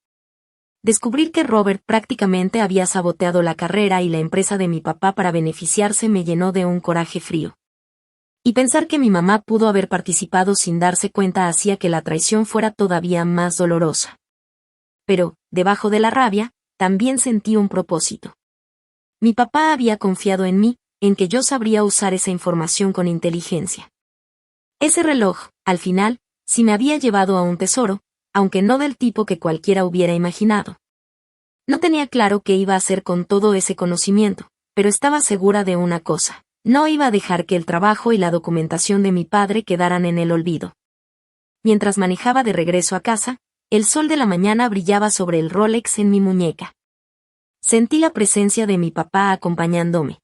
Descubrir que Robert prácticamente había saboteado la carrera y la empresa de mi papá para beneficiarse me llenó de un coraje frío. Y pensar que mi mamá pudo haber participado sin darse cuenta hacía que la traición fuera todavía más dolorosa. Pero, debajo de la rabia, también sentí un propósito. Mi papá había confiado en mí, en que yo sabría usar esa información con inteligencia. Ese reloj, al final, sí me había llevado a un tesoro, aunque no del tipo que cualquiera hubiera imaginado. No tenía claro qué iba a hacer con todo ese conocimiento, pero estaba segura de una cosa: no iba a dejar que el trabajo y la documentación de mi padre quedaran en el olvido. Mientras manejaba de regreso a casa, el sol de la mañana brillaba sobre el Rolex en mi muñeca. Sentí la presencia de mi papá acompañándome.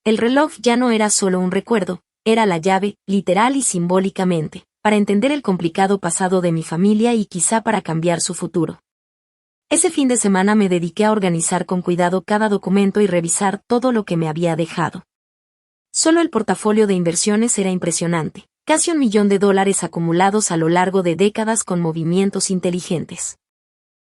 El reloj ya no era solo un recuerdo, era la llave, literal y simbólicamente, para entender el complicado pasado de mi familia y quizá para cambiar su futuro. Ese fin de semana me dediqué a organizar con cuidado cada documento y revisar todo lo que me había dejado. Solo el portafolio de inversiones era impresionante, casi $1 millón acumulados a lo largo de décadas con movimientos inteligentes.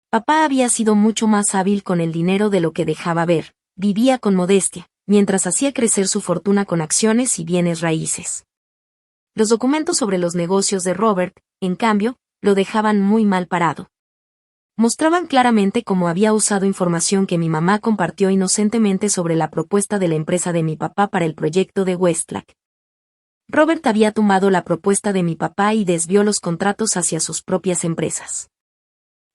Papá había sido mucho más hábil con el dinero de lo que dejaba ver, vivía con modestia, mientras hacía crecer su fortuna con acciones y bienes raíces. Los documentos sobre los negocios de Robert, en cambio, lo dejaban muy mal parado. Mostraban claramente cómo había usado información que mi mamá compartió inocentemente sobre la propuesta de la empresa de mi papá para el proyecto de Westlake. Robert había tomado la propuesta de mi papá y desvió los contratos hacia sus propias empresas.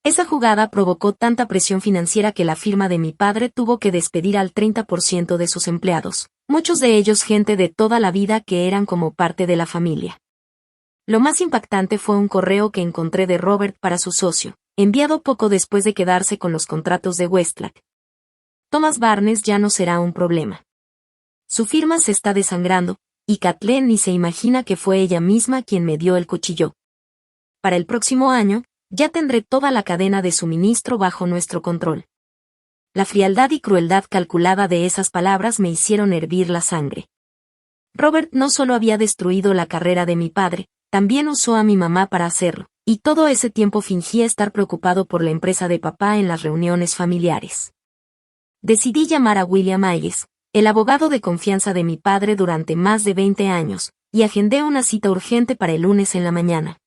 Esa jugada provocó tanta presión financiera que la firma de mi padre tuvo que despedir al 30% de sus empleados, muchos de ellos gente de toda la vida que eran como parte de la familia. Lo más impactante fue un correo que encontré de Robert para su socio, enviado poco después de quedarse con los contratos de Westlake. Thomas Barnes ya no será un problema. Su firma se está desangrando, y Kathleen ni se imagina que fue ella misma quien me dio el cuchillo. Para el próximo año, ya tendré toda la cadena de suministro bajo nuestro control. La frialdad y crueldad calculada de esas palabras me hicieron hervir la sangre. Robert no solo había destruido la carrera de mi padre, también usó a mi mamá para hacerlo, y todo ese tiempo fingía estar preocupado por la empresa de papá en las reuniones familiares. Decidí llamar a William Hayes, el abogado de confianza de mi padre durante más de 20 años, y agendé una cita urgente para el lunes en la mañana.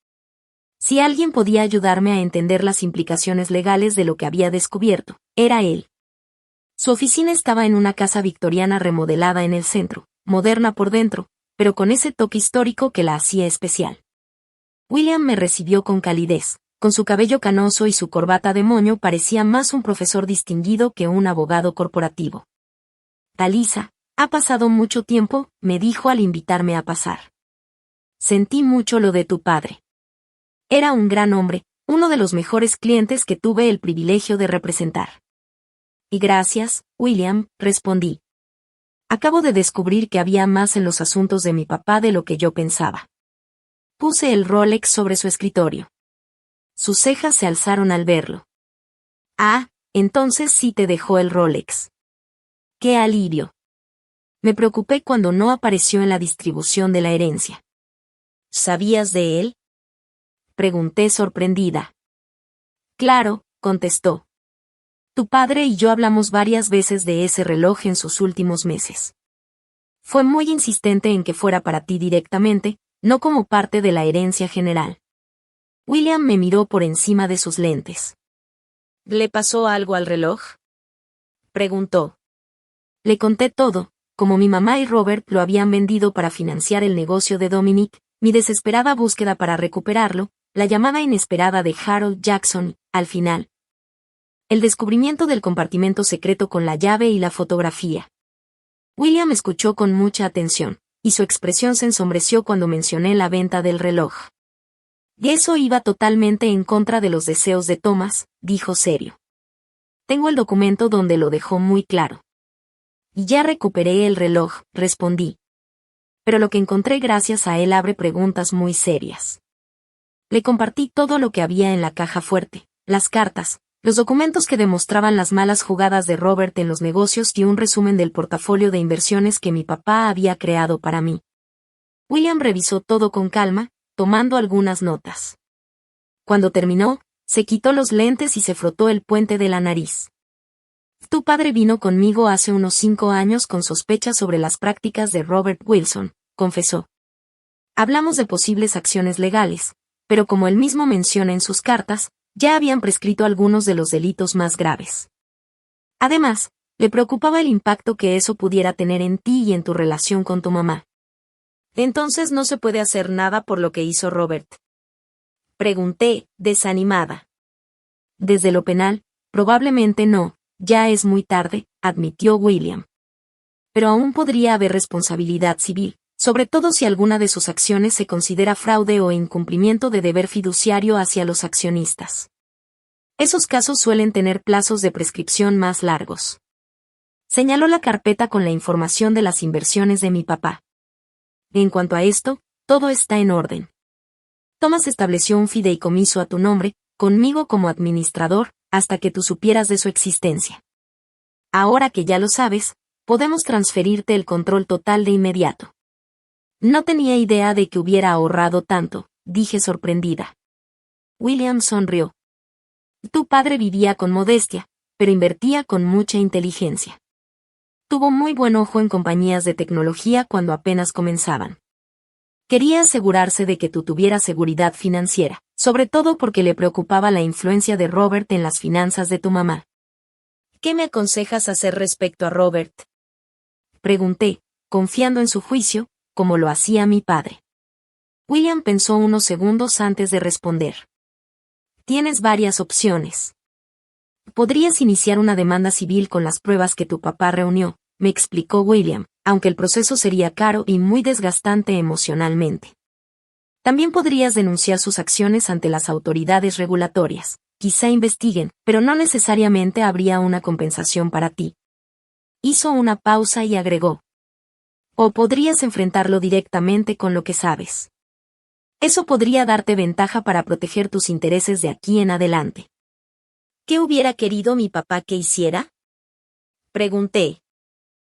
Si alguien podía ayudarme a entender las implicaciones legales de lo que había descubierto, era él. Su oficina estaba en una casa victoriana remodelada en el centro, moderna por dentro, pero con ese toque histórico que la hacía especial. William me recibió con calidez, con su cabello canoso y su corbata de moño parecía más un profesor distinguido que un abogado corporativo. Talisa, ha pasado mucho tiempo, me dijo al invitarme a pasar. Sentí mucho lo de tu padre. Era un gran hombre, uno de los mejores clientes que tuve el privilegio de representar. Y gracias, William, respondí. Acabo de descubrir que había más en los asuntos de mi papá de lo que yo pensaba. Puse el Rolex sobre su escritorio. Sus cejas se alzaron al verlo. Ah, entonces sí te dejó el Rolex. ¡Qué alivio! Me preocupé cuando no apareció en la distribución de la herencia. ¿Sabías de él? Pregunté sorprendida. Claro, contestó. Tu padre y yo hablamos varias veces de ese reloj en sus últimos meses. Fue muy insistente en que fuera para ti directamente, no como parte de la herencia general. William me miró por encima de sus lentes. ¿Le pasó algo al reloj? Preguntó. Le conté todo, como mi mamá y Robert lo habían vendido para financiar el negocio de Dominic, mi desesperada búsqueda para recuperarlo, la llamada inesperada de Harold Jackson, al final. El descubrimiento del compartimento secreto con la llave y la fotografía. William escuchó con mucha atención, y su expresión se ensombreció cuando mencioné la venta del reloj. Y eso iba totalmente en contra de los deseos de Thomas, dijo serio. Tengo el documento donde lo dejó muy claro. Ya recuperé el reloj, respondí. Pero lo que encontré gracias a él abre preguntas muy serias. Le compartí todo lo que había en la caja fuerte, las cartas, los documentos que demostraban las malas jugadas de Robert en los negocios y un resumen del portafolio de inversiones que mi papá había creado para mí. William revisó todo con calma, tomando algunas notas. Cuando terminó, se quitó los lentes y se frotó el puente de la nariz. Tu padre vino conmigo hace unos 5 años con sospechas sobre las prácticas de Robert Wilson, confesó. Hablamos de posibles acciones legales, pero como él mismo menciona en sus cartas, ya habían prescrito algunos de los delitos más graves. Además, le preocupaba el impacto que eso pudiera tener en ti y en tu relación con tu mamá. ¿Entonces no se puede hacer nada por lo que hizo Robert?, pregunté, desanimada. Desde lo penal, probablemente no, ya es muy tarde, admitió William. Pero aún podría haber responsabilidad civil, sobre todo si alguna de sus acciones se considera fraude o incumplimiento de deber fiduciario hacia los accionistas. Esos casos suelen tener plazos de prescripción más largos. Señaló la carpeta con la información de las inversiones de mi papá. En cuanto a esto, todo está en orden. Thomas estableció un fideicomiso a tu nombre, conmigo como administrador, hasta que tú supieras de su existencia. Ahora que ya lo sabes, podemos transferirte el control total de inmediato. No tenía idea de que hubiera ahorrado tanto, dije sorprendida. William sonrió. Tu padre vivía con modestia, pero invertía con mucha inteligencia. Tuvo muy buen ojo en compañías de tecnología cuando apenas comenzaban. Quería asegurarse de que tú tuvieras seguridad financiera, sobre todo porque le preocupaba la influencia de Robert en las finanzas de tu mamá. ¿Qué me aconsejas hacer respecto a Robert?, pregunté, confiando en su juicio, como lo hacía mi padre. William pensó unos segundos antes de responder. Tienes varias opciones. Podrías iniciar una demanda civil con las pruebas que tu papá reunió, me explicó William, aunque el proceso sería caro y muy desgastante emocionalmente. También podrías denunciar sus acciones ante las autoridades regulatorias. Quizá investiguen, pero no necesariamente habría una compensación para ti. Hizo una pausa y agregó. O podrías enfrentarlo directamente con lo que sabes. Eso podría darte ventaja para proteger tus intereses de aquí en adelante. ¿Qué hubiera querido mi papá que hiciera?, pregunté.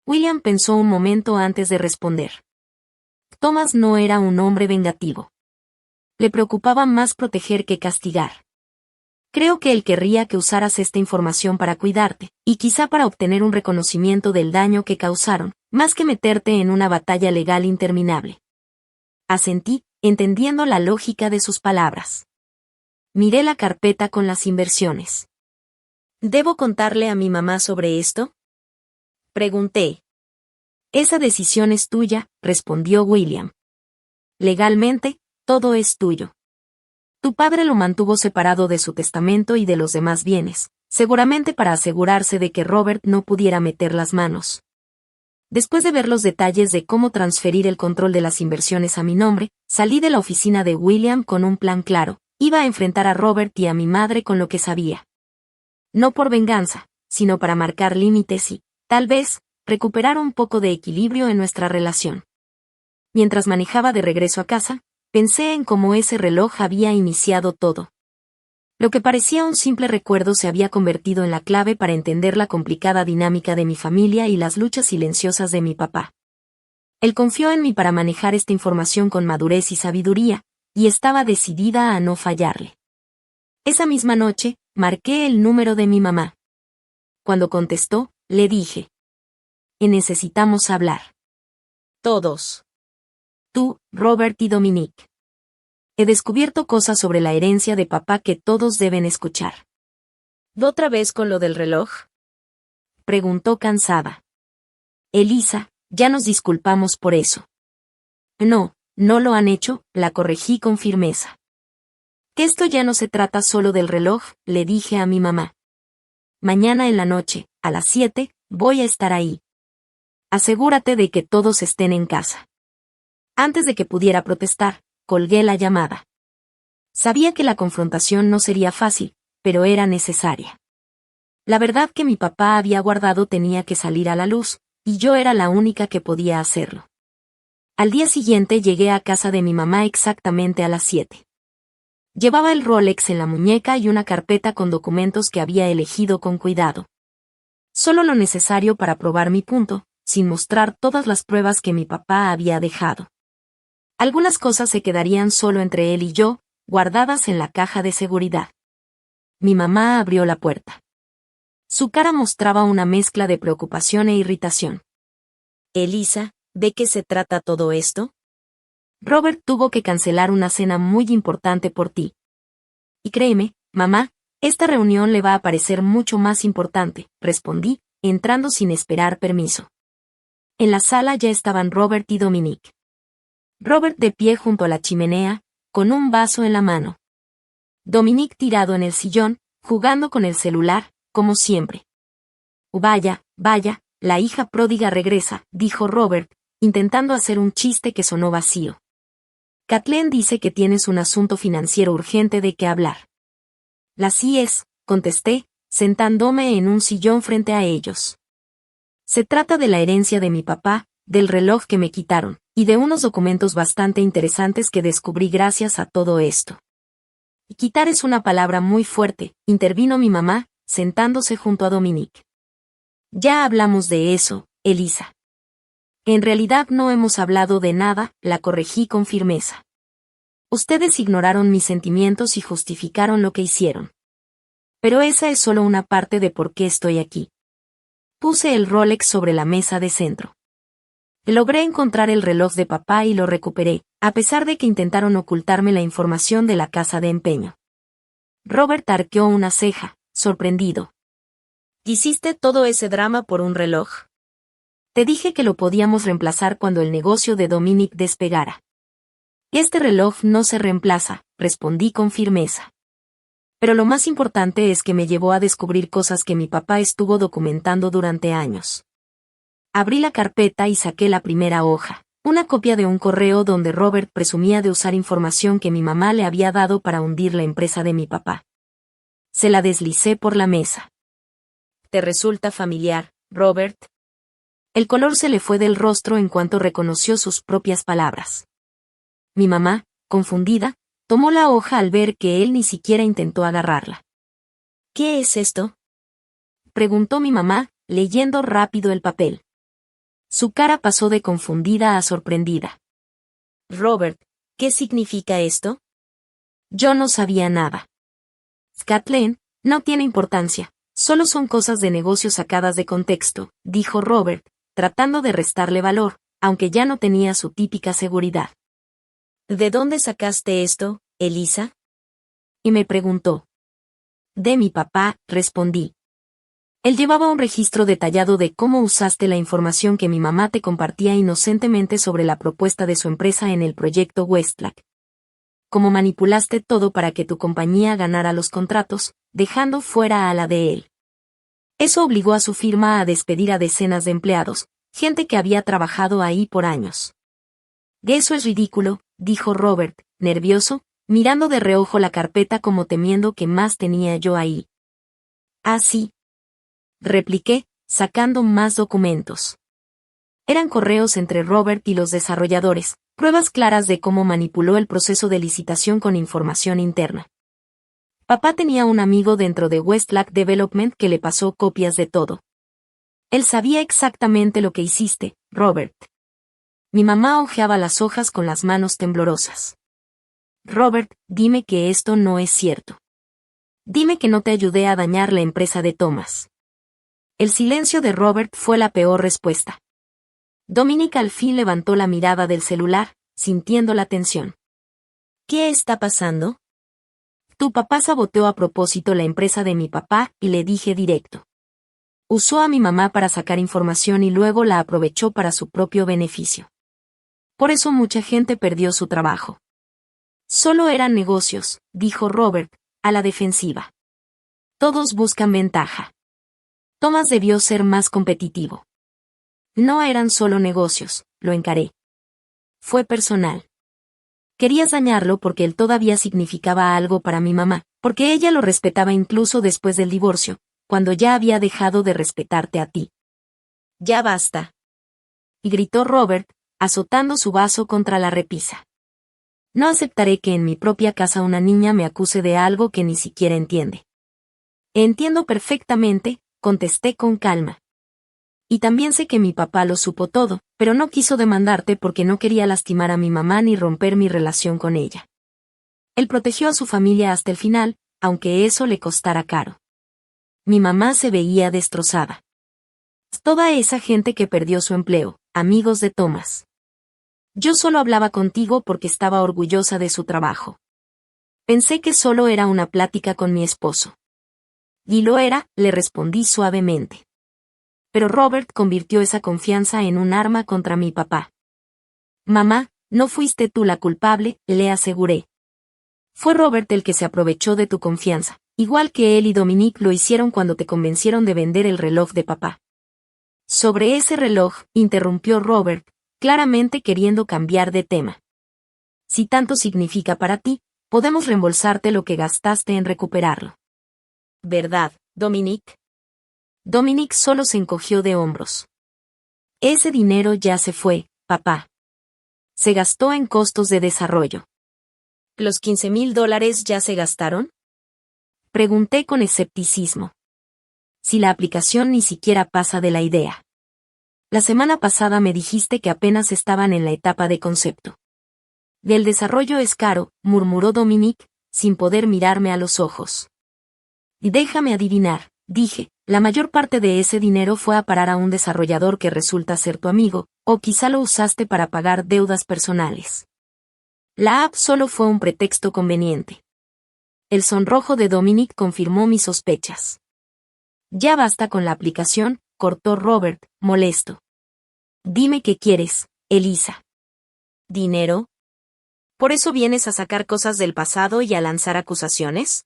William pensó un momento antes de responder. Thomas no era un hombre vengativo. Le preocupaba más proteger que castigar. Creo que él querría que usaras esta información para cuidarte, y quizá para obtener un reconocimiento del daño que causaron, más que meterte en una batalla legal interminable. Asentí, entendiendo la lógica de sus palabras. Miré la carpeta con las inversiones. ¿Debo contarle a mi mamá sobre esto?, pregunté. Esa decisión es tuya, respondió William. Legalmente, todo es tuyo. Tu padre lo mantuvo separado de su testamento y de los demás bienes, seguramente para asegurarse de que Robert no pudiera meter las manos. Después de ver los detalles de cómo transferir el control de las inversiones a mi nombre, salí de la oficina de William con un plan claro. Iba a enfrentar a Robert y a mi madre con lo que sabía. No por venganza, sino para marcar límites y, tal vez, recuperar un poco de equilibrio en nuestra relación. Mientras manejaba de regreso a casa, pensé en cómo ese reloj había iniciado todo. Lo que parecía un simple recuerdo se había convertido en la clave para entender la complicada dinámica de mi familia y las luchas silenciosas de mi papá. Él confió en mí para manejar esta información con madurez y sabiduría, y estaba decidida a no fallarle. Esa misma noche, marqué el número de mi mamá. Cuando contestó, le dije: necesitamos hablar. Todos. Tú, Robert y Dominique. He descubierto cosas sobre la herencia de papá que todos deben escuchar. ¿Otra vez con lo del reloj?, preguntó cansada. Elisa, ya nos disculpamos por eso. No, no lo han hecho, la corregí con firmeza. Que esto ya no se trata solo del reloj, le dije a mi mamá. Mañana en la noche, a las 7, voy a estar ahí. Asegúrate de que todos estén en casa. Antes de que pudiera protestar, colgué la llamada. Sabía que la confrontación no sería fácil, pero era necesaria. La verdad que mi papá había guardado tenía que salir a la luz, y yo era la única que podía hacerlo. Al día siguiente llegué a casa de mi mamá exactamente a las 7. Llevaba el Rolex en la muñeca y una carpeta con documentos que había elegido con cuidado. Solo lo necesario para probar mi punto, sin mostrar todas las pruebas que mi papá había dejado. Algunas cosas se quedarían solo entre él y yo, guardadas en la caja de seguridad. Mi mamá abrió la puerta. Su cara mostraba una mezcla de preocupación e irritación. «Elisa, ¿de qué se trata todo esto?» «Robert tuvo que cancelar una cena muy importante por ti. Y créeme, mamá, esta reunión le va a parecer mucho más importante», respondí, entrando sin esperar permiso. En la sala ya estaban Robert y Dominique. Robert de pie junto a la chimenea, con un vaso en la mano. Dominique tirado en el sillón, jugando con el celular, como siempre. «Vaya, vaya, la hija pródiga regresa», dijo Robert, intentando hacer un chiste que sonó vacío. «Kathleen dice que tienes un asunto financiero urgente de que hablar». «Así es», contesté, sentándome en un sillón frente a ellos. «Se trata de la herencia de mi papá, del reloj que me quitaron, y de unos documentos bastante interesantes que descubrí gracias a todo esto». «Quitar es una palabra muy fuerte», intervino mi mamá, sentándose junto a Dominique. «Ya hablamos de eso, Elisa». «En realidad no hemos hablado de nada», la corregí con firmeza. «Ustedes ignoraron mis sentimientos y justificaron lo que hicieron. Pero esa es solo una parte de por qué estoy aquí». Puse el Rolex sobre la mesa de centro. Logré encontrar el reloj de papá y lo recuperé, a pesar de que intentaron ocultarme la información de la casa de empeño. Robert arqueó una ceja, sorprendido. «¿Hiciste todo ese drama por un reloj?» «Te dije que lo podíamos reemplazar cuando el negocio de Dominique despegara». «Este reloj no se reemplaza», respondí con firmeza. «Pero lo más importante es que me llevó a descubrir cosas que mi papá estuvo documentando durante años». Abrí la carpeta y saqué la primera hoja, una copia de un correo donde Robert presumía de usar información que mi mamá le había dado para hundir la empresa de mi papá. Se la deslicé por la mesa. «¿Te resulta familiar, Robert?» El color se le fue del rostro en cuanto reconoció sus propias palabras. Mi mamá, confundida, tomó la hoja al ver que él ni siquiera intentó agarrarla. «¿Qué es esto?», preguntó mi mamá, leyendo rápido el papel. Su cara pasó de confundida a sorprendida. «Robert, ¿qué significa esto?» Yo no sabía nada. «Kathleen, no tiene importancia, solo son cosas de negocio sacadas de contexto», dijo Robert, tratando de restarle valor, aunque ya no tenía su típica seguridad. «¿De dónde sacaste esto, Elisa?», y me preguntó. «De mi papá», respondí. Él llevaba un registro detallado de cómo usaste la información que mi mamá te compartía inocentemente sobre la propuesta de su empresa en el proyecto Westlack. Cómo manipulaste todo para que tu compañía ganara los contratos, dejando fuera a la de él. Eso obligó a su firma a despedir a decenas de empleados, gente que había trabajado ahí por años. «Eso es ridículo», dijo Robert, nervioso, mirando de reojo la carpeta como temiendo que más tenía yo ahí. «Ah, sí», repliqué, sacando más documentos. Eran correos entre Robert y los desarrolladores, pruebas claras de cómo manipuló el proceso de licitación con información interna. Papá tenía un amigo dentro de Westlack Development que le pasó copias de todo. Él sabía exactamente lo que hiciste, Robert. Mi mamá hojeaba las hojas con las manos temblorosas. «Robert, dime que esto no es cierto. Dime que no te ayudé a dañar la empresa de Thomas». El silencio de Robert fue la peor respuesta. Dominique al fin levantó la mirada del celular, sintiendo la tensión. «¿Qué está pasando?» «Tu papá saboteó a propósito la empresa de mi papá», y le dije directo. «Usó a mi mamá para sacar información y luego la aprovechó para su propio beneficio. Por eso mucha gente perdió su trabajo». «Solo eran negocios», dijo Robert, a la defensiva. «Todos buscan ventaja. Thomas debió ser más competitivo». «No eran solo negocios», lo encaré. «Fue personal. Querías dañarlo porque él todavía significaba algo para mi mamá, porque ella lo respetaba incluso después del divorcio, cuando ya había dejado de respetarte a ti. Ya basta. Y gritó Robert, azotando su vaso contra la repisa. No aceptaré que en mi propia casa una niña me acuse de algo que ni siquiera entiende. Entiendo perfectamente, contesté con calma. Y también sé que mi papá lo supo todo, pero no quiso demandarte porque no quería lastimar a mi mamá ni romper mi relación con ella. Él protegió a su familia hasta el final, aunque eso le costara caro. Mi mamá se veía destrozada. Toda esa gente que perdió su empleo, amigos de Thomas. Yo solo hablaba contigo porque estaba orgullosa de su trabajo. Pensé que solo era una plática con mi esposo. Y lo era, le respondí suavemente. Pero Robert convirtió esa confianza en un arma contra mi papá. Mamá, no fuiste tú la culpable, le aseguré. Fue Robert el que se aprovechó de tu confianza, igual que él y Dominique lo hicieron cuando te convencieron de vender el reloj de papá. Sobre ese reloj, interrumpió Robert, claramente queriendo cambiar de tema. Si tanto significa para ti, podemos reembolsarte lo que gastaste en recuperarlo. ¿Verdad, Dominique? Dominique solo se encogió de hombros. Ese dinero ya se fue, papá. Se gastó en costos de desarrollo. ¿Los $15,000 ya se gastaron? Pregunté con escepticismo. Si la aplicación ni siquiera pasa de la idea. La semana pasada me dijiste que apenas estaban en la etapa de concepto. Del desarrollo es caro, murmuró Dominique, sin poder mirarme a los ojos. Y déjame adivinar, dije, la mayor parte de ese dinero fue a parar a un desarrollador que resulta ser tu amigo, o quizá lo usaste para pagar deudas personales. La app solo fue un pretexto conveniente. El sonrojo de Dominique confirmó mis sospechas. Ya basta con la aplicación, cortó Robert, molesto. Dime qué quieres, Elisa. ¿Dinero? ¿Por eso vienes a sacar cosas del pasado y a lanzar acusaciones?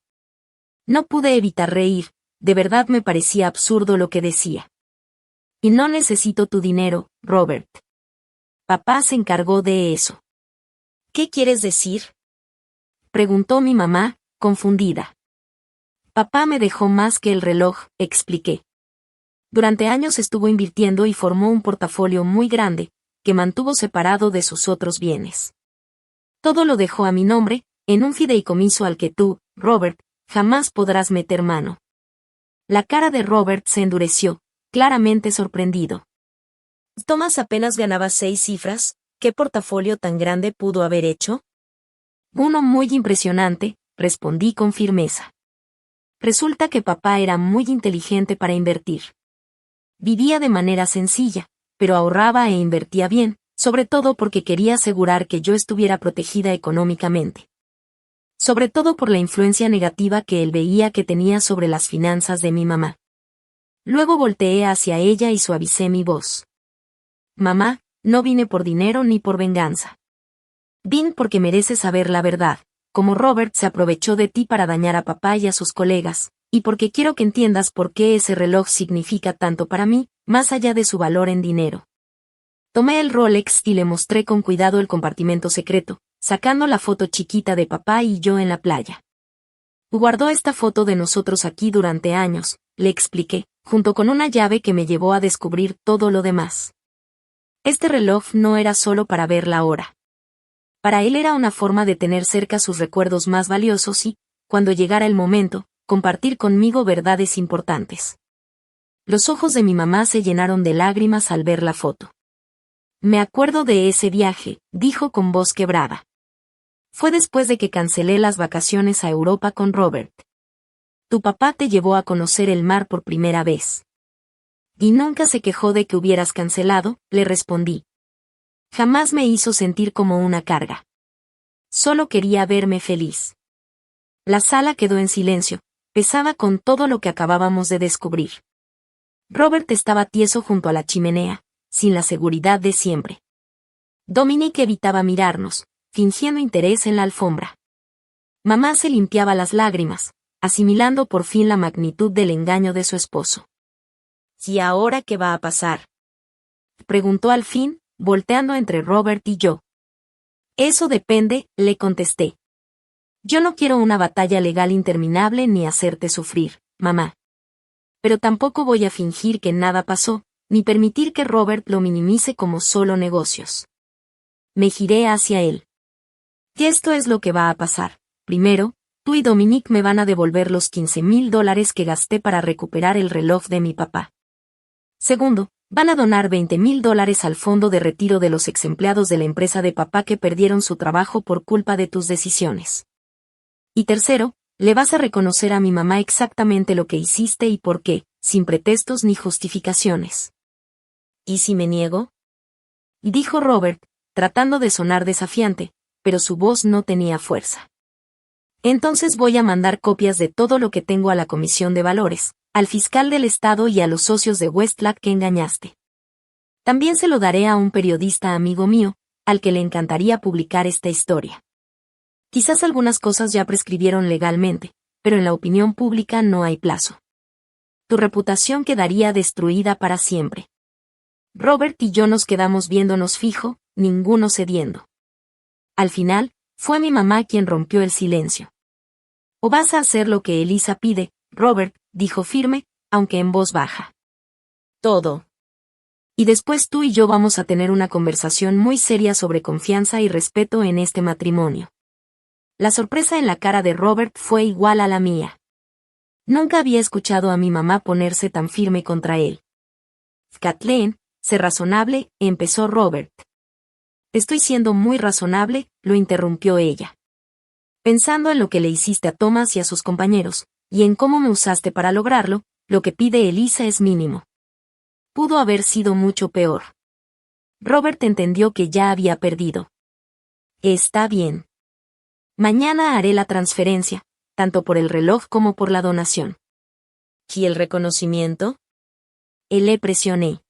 No pude evitar reír, de verdad me parecía absurdo lo que decía. Y no necesito tu dinero, Robert. Papá se encargó de eso. ¿Qué quieres decir? Preguntó mi mamá, confundida. Papá me dejó más que el reloj, expliqué. Durante años estuvo invirtiendo y formó un portafolio muy grande, que mantuvo separado de sus otros bienes. Todo lo dejó a mi nombre, en un fideicomiso al que tú, Robert, jamás podrás meter mano. La cara de Robert se endureció, claramente sorprendido. Thomas apenas ganaba 6 cifras, ¿qué portafolio tan grande pudo haber hecho? Uno muy impresionante, respondí con firmeza. Resulta que papá era muy inteligente para invertir. Vivía de manera sencilla, pero ahorraba e invertía bien, sobre todo porque quería asegurar que yo estuviera protegida económicamente. Sobre todo por la influencia negativa que él veía que tenía sobre las finanzas de mi mamá. Luego volteé hacia ella y suavicé mi voz. Mamá, no vine por dinero ni por venganza. Vine porque mereces saber la verdad, como Robert se aprovechó de ti para dañar a papá y a sus colegas, y porque quiero que entiendas por qué ese reloj significa tanto para mí, más allá de su valor en dinero. Tomé el Rolex y le mostré con cuidado el compartimento secreto, sacando la foto chiquita de papá y yo en la playa. Guardó esta foto de nosotros aquí durante años, le expliqué, junto con una llave que me llevó a descubrir todo lo demás. Este reloj no era solo para ver la hora. Para él era una forma de tener cerca sus recuerdos más valiosos y, cuando llegara el momento, compartir conmigo verdades importantes. Los ojos de mi mamá se llenaron de lágrimas al ver la foto. Me acuerdo de ese viaje, dijo con voz quebrada. Fue después de que cancelé las vacaciones a Europa con Robert. Tu papá te llevó a conocer el mar por primera vez. Y nunca se quejó de que hubieras cancelado, le respondí. Jamás me hizo sentir como una carga. Solo quería verme feliz. La sala quedó en silencio, pesada con todo lo que acabábamos de descubrir. Robert estaba tieso junto a la chimenea, sin la seguridad de siempre. Dominique evitaba mirarnos, fingiendo interés en la alfombra. Mamá se limpiaba las lágrimas, asimilando por fin la magnitud del engaño de su esposo. ¿Y ahora qué va a pasar?, preguntó al fin, volteando entre Robert y yo. Eso depende, le contesté. Yo no quiero una batalla legal interminable ni hacerte sufrir, mamá. Pero tampoco voy a fingir que nada pasó, ni permitir que Robert lo minimice como solo negocios. Me giré hacia él. Y esto es lo que va a pasar. Primero, tú y Dominique me van a devolver los $15,000 que gasté para recuperar el reloj de mi papá. Segundo, van a donar $20,000 al fondo de retiro de los exempleados de la empresa de papá que perdieron su trabajo por culpa de tus decisiones. Y tercero, le vas a reconocer a mi mamá exactamente lo que hiciste y por qué, sin pretextos ni justificaciones. ¿Y si me niego? Dijo Robert, tratando de sonar desafiante, pero su voz no tenía fuerza. Entonces voy a mandar copias de todo lo que tengo a la Comisión de Valores, al fiscal del estado y a los socios de Westlack que engañaste. También se lo daré a un periodista amigo mío, al que le encantaría publicar esta historia. Quizás algunas cosas ya prescribieron legalmente, pero en la opinión pública no hay plazo. Tu reputación quedaría destruida para siempre. Robert y yo nos quedamos viéndonos fijo, ninguno cediendo. Al final, fue mi mamá quien rompió el silencio. O vas a hacer lo que Elisa pide, Robert, dijo firme, aunque en voz baja. Todo. Y después tú y yo vamos a tener una conversación muy seria sobre confianza y respeto en este matrimonio. La sorpresa en la cara de Robert fue igual a la mía. Nunca había escuchado a mi mamá ponerse tan firme contra él. Kathleen, sé razonable, empezó Robert. Estoy siendo muy razonable, lo interrumpió ella. Pensando en lo que le hiciste a Thomas y a sus compañeros, y en cómo me usaste para lograrlo, lo que pide Elisa es mínimo. Pudo haber sido mucho peor. Robert entendió que ya había perdido. Está bien. Mañana haré la transferencia, tanto por el reloj como por la donación. ¿Y el reconocimiento? Le presioné.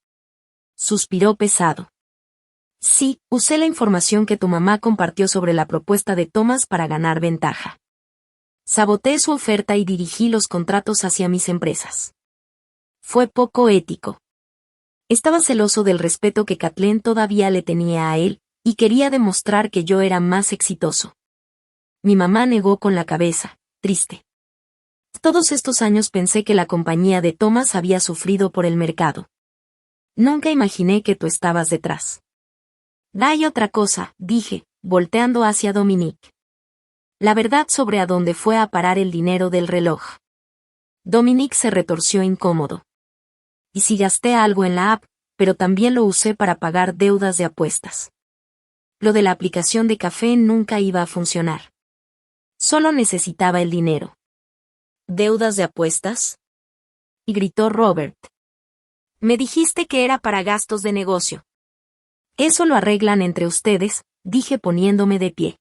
Suspiró pesado. Sí, usé la información que tu mamá compartió sobre la propuesta de Thomas para ganar ventaja. Saboteé su oferta y dirigí los contratos hacia mis empresas. Fue poco ético. Estaba celoso del respeto que Kathleen todavía le tenía a él, y quería demostrar que yo era más exitoso. Mi mamá negó con la cabeza, triste. Todos estos años pensé que la compañía de Thomas había sufrido por el mercado. Nunca imaginé que tú estabas detrás. Hay otra cosa, dije, volteando hacia Dominique. La verdad sobre a dónde fue a parar el dinero del reloj. Dominique se retorció incómodo. Y si gasté algo en la app, pero también lo usé para pagar deudas de apuestas. Lo de la aplicación de café nunca iba a funcionar. Solo necesitaba el dinero. ¿Deudas de apuestas? Y gritó Robert. Me dijiste que era para gastos de negocio. Eso lo arreglan entre ustedes, dije poniéndome de pie.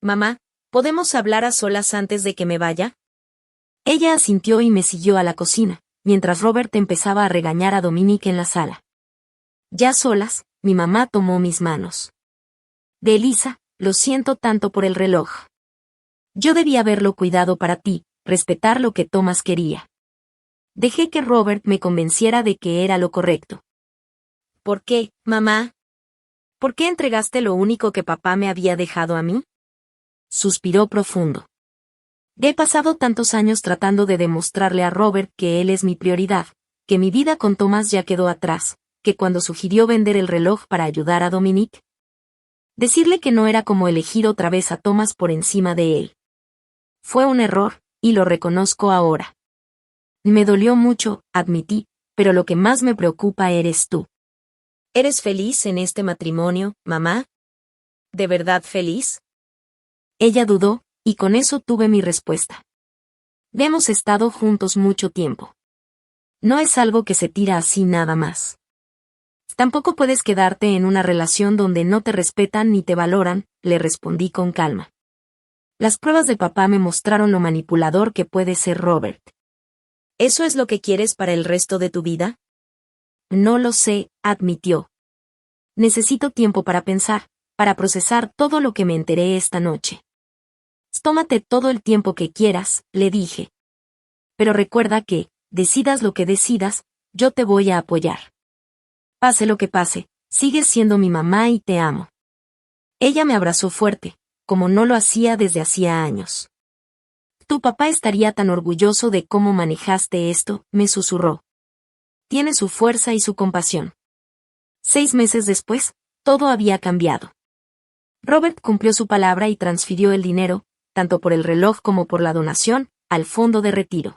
Mamá, ¿podemos hablar a solas antes de que me vaya? Ella asintió y me siguió a la cocina, mientras Robert empezaba a regañar a Dominique en la sala. Ya solas, mi mamá tomó mis manos. De Elisa, lo siento tanto por el reloj. Yo debía haberlo cuidado para ti, respetar lo que Thomas quería. Dejé que Robert me convenciera de que era lo correcto. ¿Por qué, mamá? ¿Por qué entregaste lo único que papá me había dejado a mí? Suspiró profundo. He pasado tantos años tratando de demostrarle a Robert que él es mi prioridad, que mi vida con Thomas ya quedó atrás, que cuando sugirió vender el reloj para ayudar a Dominique, decirle que no era como elegir otra vez a Thomas por encima de él. Fue un error, y lo reconozco ahora. Me dolió mucho, admití, pero lo que más me preocupa eres tú. ¿Eres feliz en este matrimonio, mamá? ¿De verdad feliz? Ella dudó, y con eso tuve mi respuesta. Hemos estado juntos mucho tiempo. No es algo que se tira así nada más. Tampoco puedes quedarte en una relación donde no te respetan ni te valoran, le respondí con calma. Las pruebas de papá me mostraron lo manipulador que puede ser Robert. ¿Eso es lo que quieres para el resto de tu vida? No lo sé, admitió. Necesito tiempo para pensar, para procesar todo lo que me enteré esta noche. Tómate todo el tiempo que quieras, le dije. Pero recuerda que, decidas lo que decidas, yo te voy a apoyar. Pase lo que pase, sigues siendo mi mamá y te amo. Ella me abrazó fuerte, como no lo hacía desde hacía años. Tu papá estaría tan orgulloso de cómo manejaste esto, me susurró. tiene su fuerza y su compasión. 6 meses después, todo había cambiado. Robert cumplió su palabra y transfirió el dinero, tanto por el reloj como por la donación, al fondo de retiro.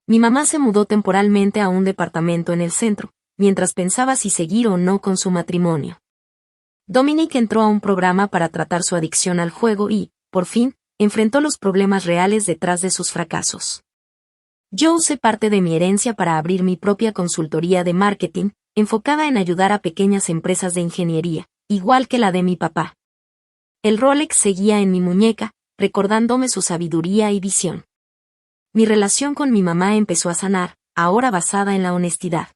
Mi mamá se mudó temporalmente a un departamento en el centro, mientras pensaba si seguir o no con su matrimonio. Dominic entró a un programa para tratar su adicción al juego y, por fin, enfrentó los problemas reales detrás de sus fracasos. Yo usé parte de mi herencia para abrir mi propia consultoría de marketing, enfocada en ayudar a pequeñas empresas de ingeniería, igual que la de mi papá. El Rolex seguía en mi muñeca, recordándome su sabiduría y visión. Mi relación con mi mamá empezó a sanar, ahora basada en la honestidad.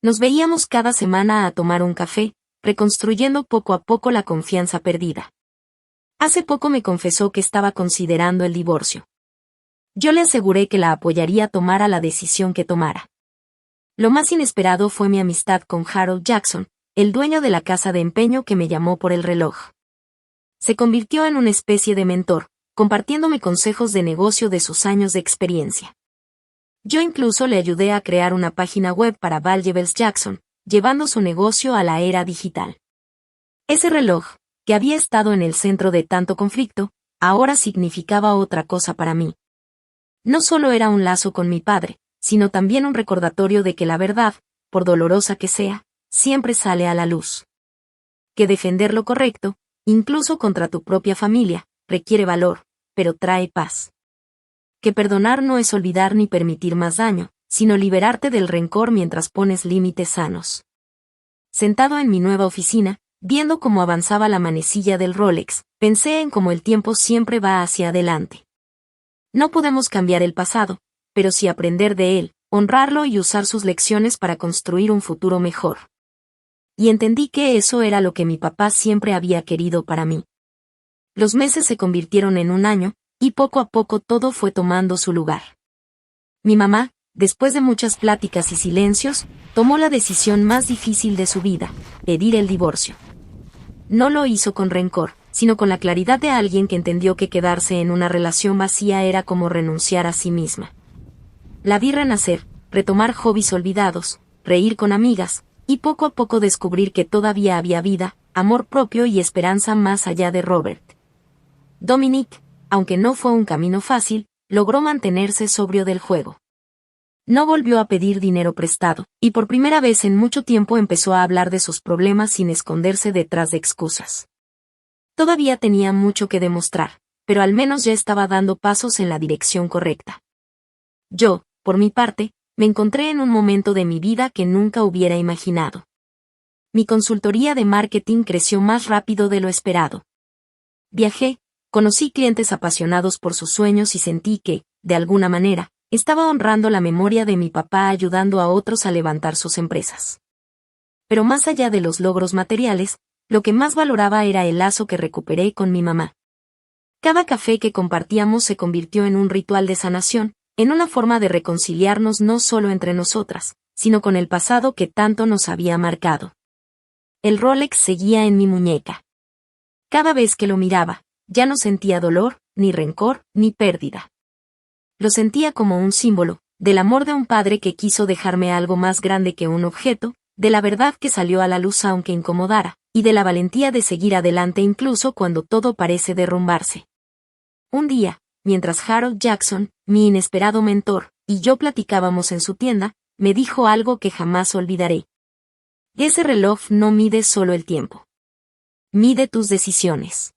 Nos veíamos cada semana a tomar un café, reconstruyendo poco a poco la confianza perdida. Hace poco me confesó que estaba considerando el divorcio. Yo le aseguré que la apoyaría tomara la decisión que tomara. Lo más inesperado fue mi amistad con Harold Jackson, el dueño de la casa de empeño que me llamó por el reloj. Se convirtió en una especie de mentor, compartiéndome consejos de negocio de sus años de experiencia. Yo incluso le ayudé a crear una página web para Valuables Jackson, llevando su negocio a la era digital. Ese reloj, que había estado en el centro de tanto conflicto, ahora significaba otra cosa para mí. No solo era un lazo con mi padre, sino también un recordatorio de que la verdad, por dolorosa que sea, siempre sale a la luz. Que defender lo correcto, incluso contra tu propia familia, requiere valor, pero trae paz. Que perdonar no es olvidar ni permitir más daño, sino liberarte del rencor mientras pones límites sanos. Sentado en mi nueva oficina, viendo cómo avanzaba la manecilla del Rolex, pensé en cómo el tiempo siempre va hacia adelante. No podemos cambiar el pasado, pero sí aprender de él, honrarlo y usar sus lecciones para construir un futuro mejor. Y entendí que eso era lo que mi papá siempre había querido para mí. Los meses se convirtieron en un año, y poco a poco todo fue tomando su lugar. Mi mamá, después de muchas pláticas y silencios, tomó la decisión más difícil de su vida, pedir el divorcio. No lo hizo con rencor, sino con la claridad de alguien que entendió que quedarse en una relación vacía era como renunciar a sí misma. La vi renacer, retomar hobbies olvidados, reír con amigas, y poco a poco descubrir que todavía había vida, amor propio y esperanza más allá de Robert. Dominic, aunque no fue un camino fácil, logró mantenerse sobrio del juego. No volvió a pedir dinero prestado, y por primera vez en mucho tiempo empezó a hablar de sus problemas sin esconderse detrás de excusas. Todavía tenía mucho que demostrar, pero al menos ya estaba dando pasos en la dirección correcta. Yo, por mi parte, me encontré en un momento de mi vida que nunca hubiera imaginado. Mi consultoría de marketing creció más rápido de lo esperado. Viajé, conocí clientes apasionados por sus sueños y sentí que, de alguna manera, estaba honrando la memoria de mi papá ayudando a otros a levantar sus empresas. Pero más allá de los logros materiales, lo que más valoraba era el lazo que recuperé con mi mamá. Cada café que compartíamos se convirtió en un ritual de sanación, en una forma de reconciliarnos no solo entre nosotras, sino con el pasado que tanto nos había marcado. El Rolex seguía en mi muñeca. Cada vez que lo miraba, ya no sentía dolor, ni rencor, ni pérdida. Lo sentía como un símbolo, del amor de un padre que quiso dejarme algo más grande que un objeto, de la verdad que salió a la luz aunque incomodara, y de la valentía de seguir adelante incluso cuando todo parece derrumbarse. Un día, mientras Harold Jackson, mi inesperado mentor, y yo platicábamos en su tienda, me dijo algo que jamás olvidaré. Ese reloj no mide solo el tiempo. Mide tus decisiones.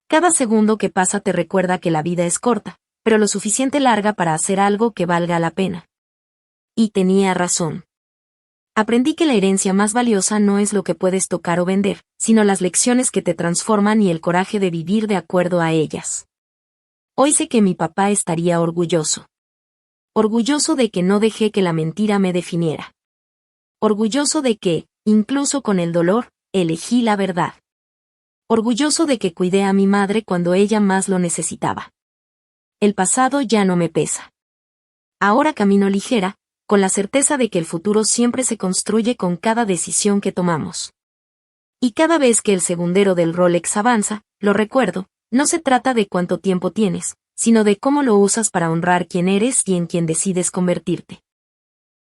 Cada segundo que pasa te recuerda que la vida es corta, pero lo suficiente larga para hacer algo que valga la pena. Y tenía razón. Aprendí que la herencia más valiosa no es lo que puedes tocar o vender, sino las lecciones que te transforman y el coraje de vivir de acuerdo a ellas. Hoy sé que mi papá estaría orgulloso. Orgulloso de que no dejé que la mentira me definiera. Orgulloso de que, incluso con el dolor, elegí la verdad. Orgulloso de que cuidé a mi madre cuando ella más lo necesitaba. El pasado ya no me pesa. Ahora camino ligera, con la certeza de que el futuro siempre se construye con cada decisión que tomamos. Y cada vez que el segundero del Rolex avanza, lo recuerdo, no se trata de cuánto tiempo tienes, sino de cómo lo usas para honrar quién eres y en quien decides convertirte.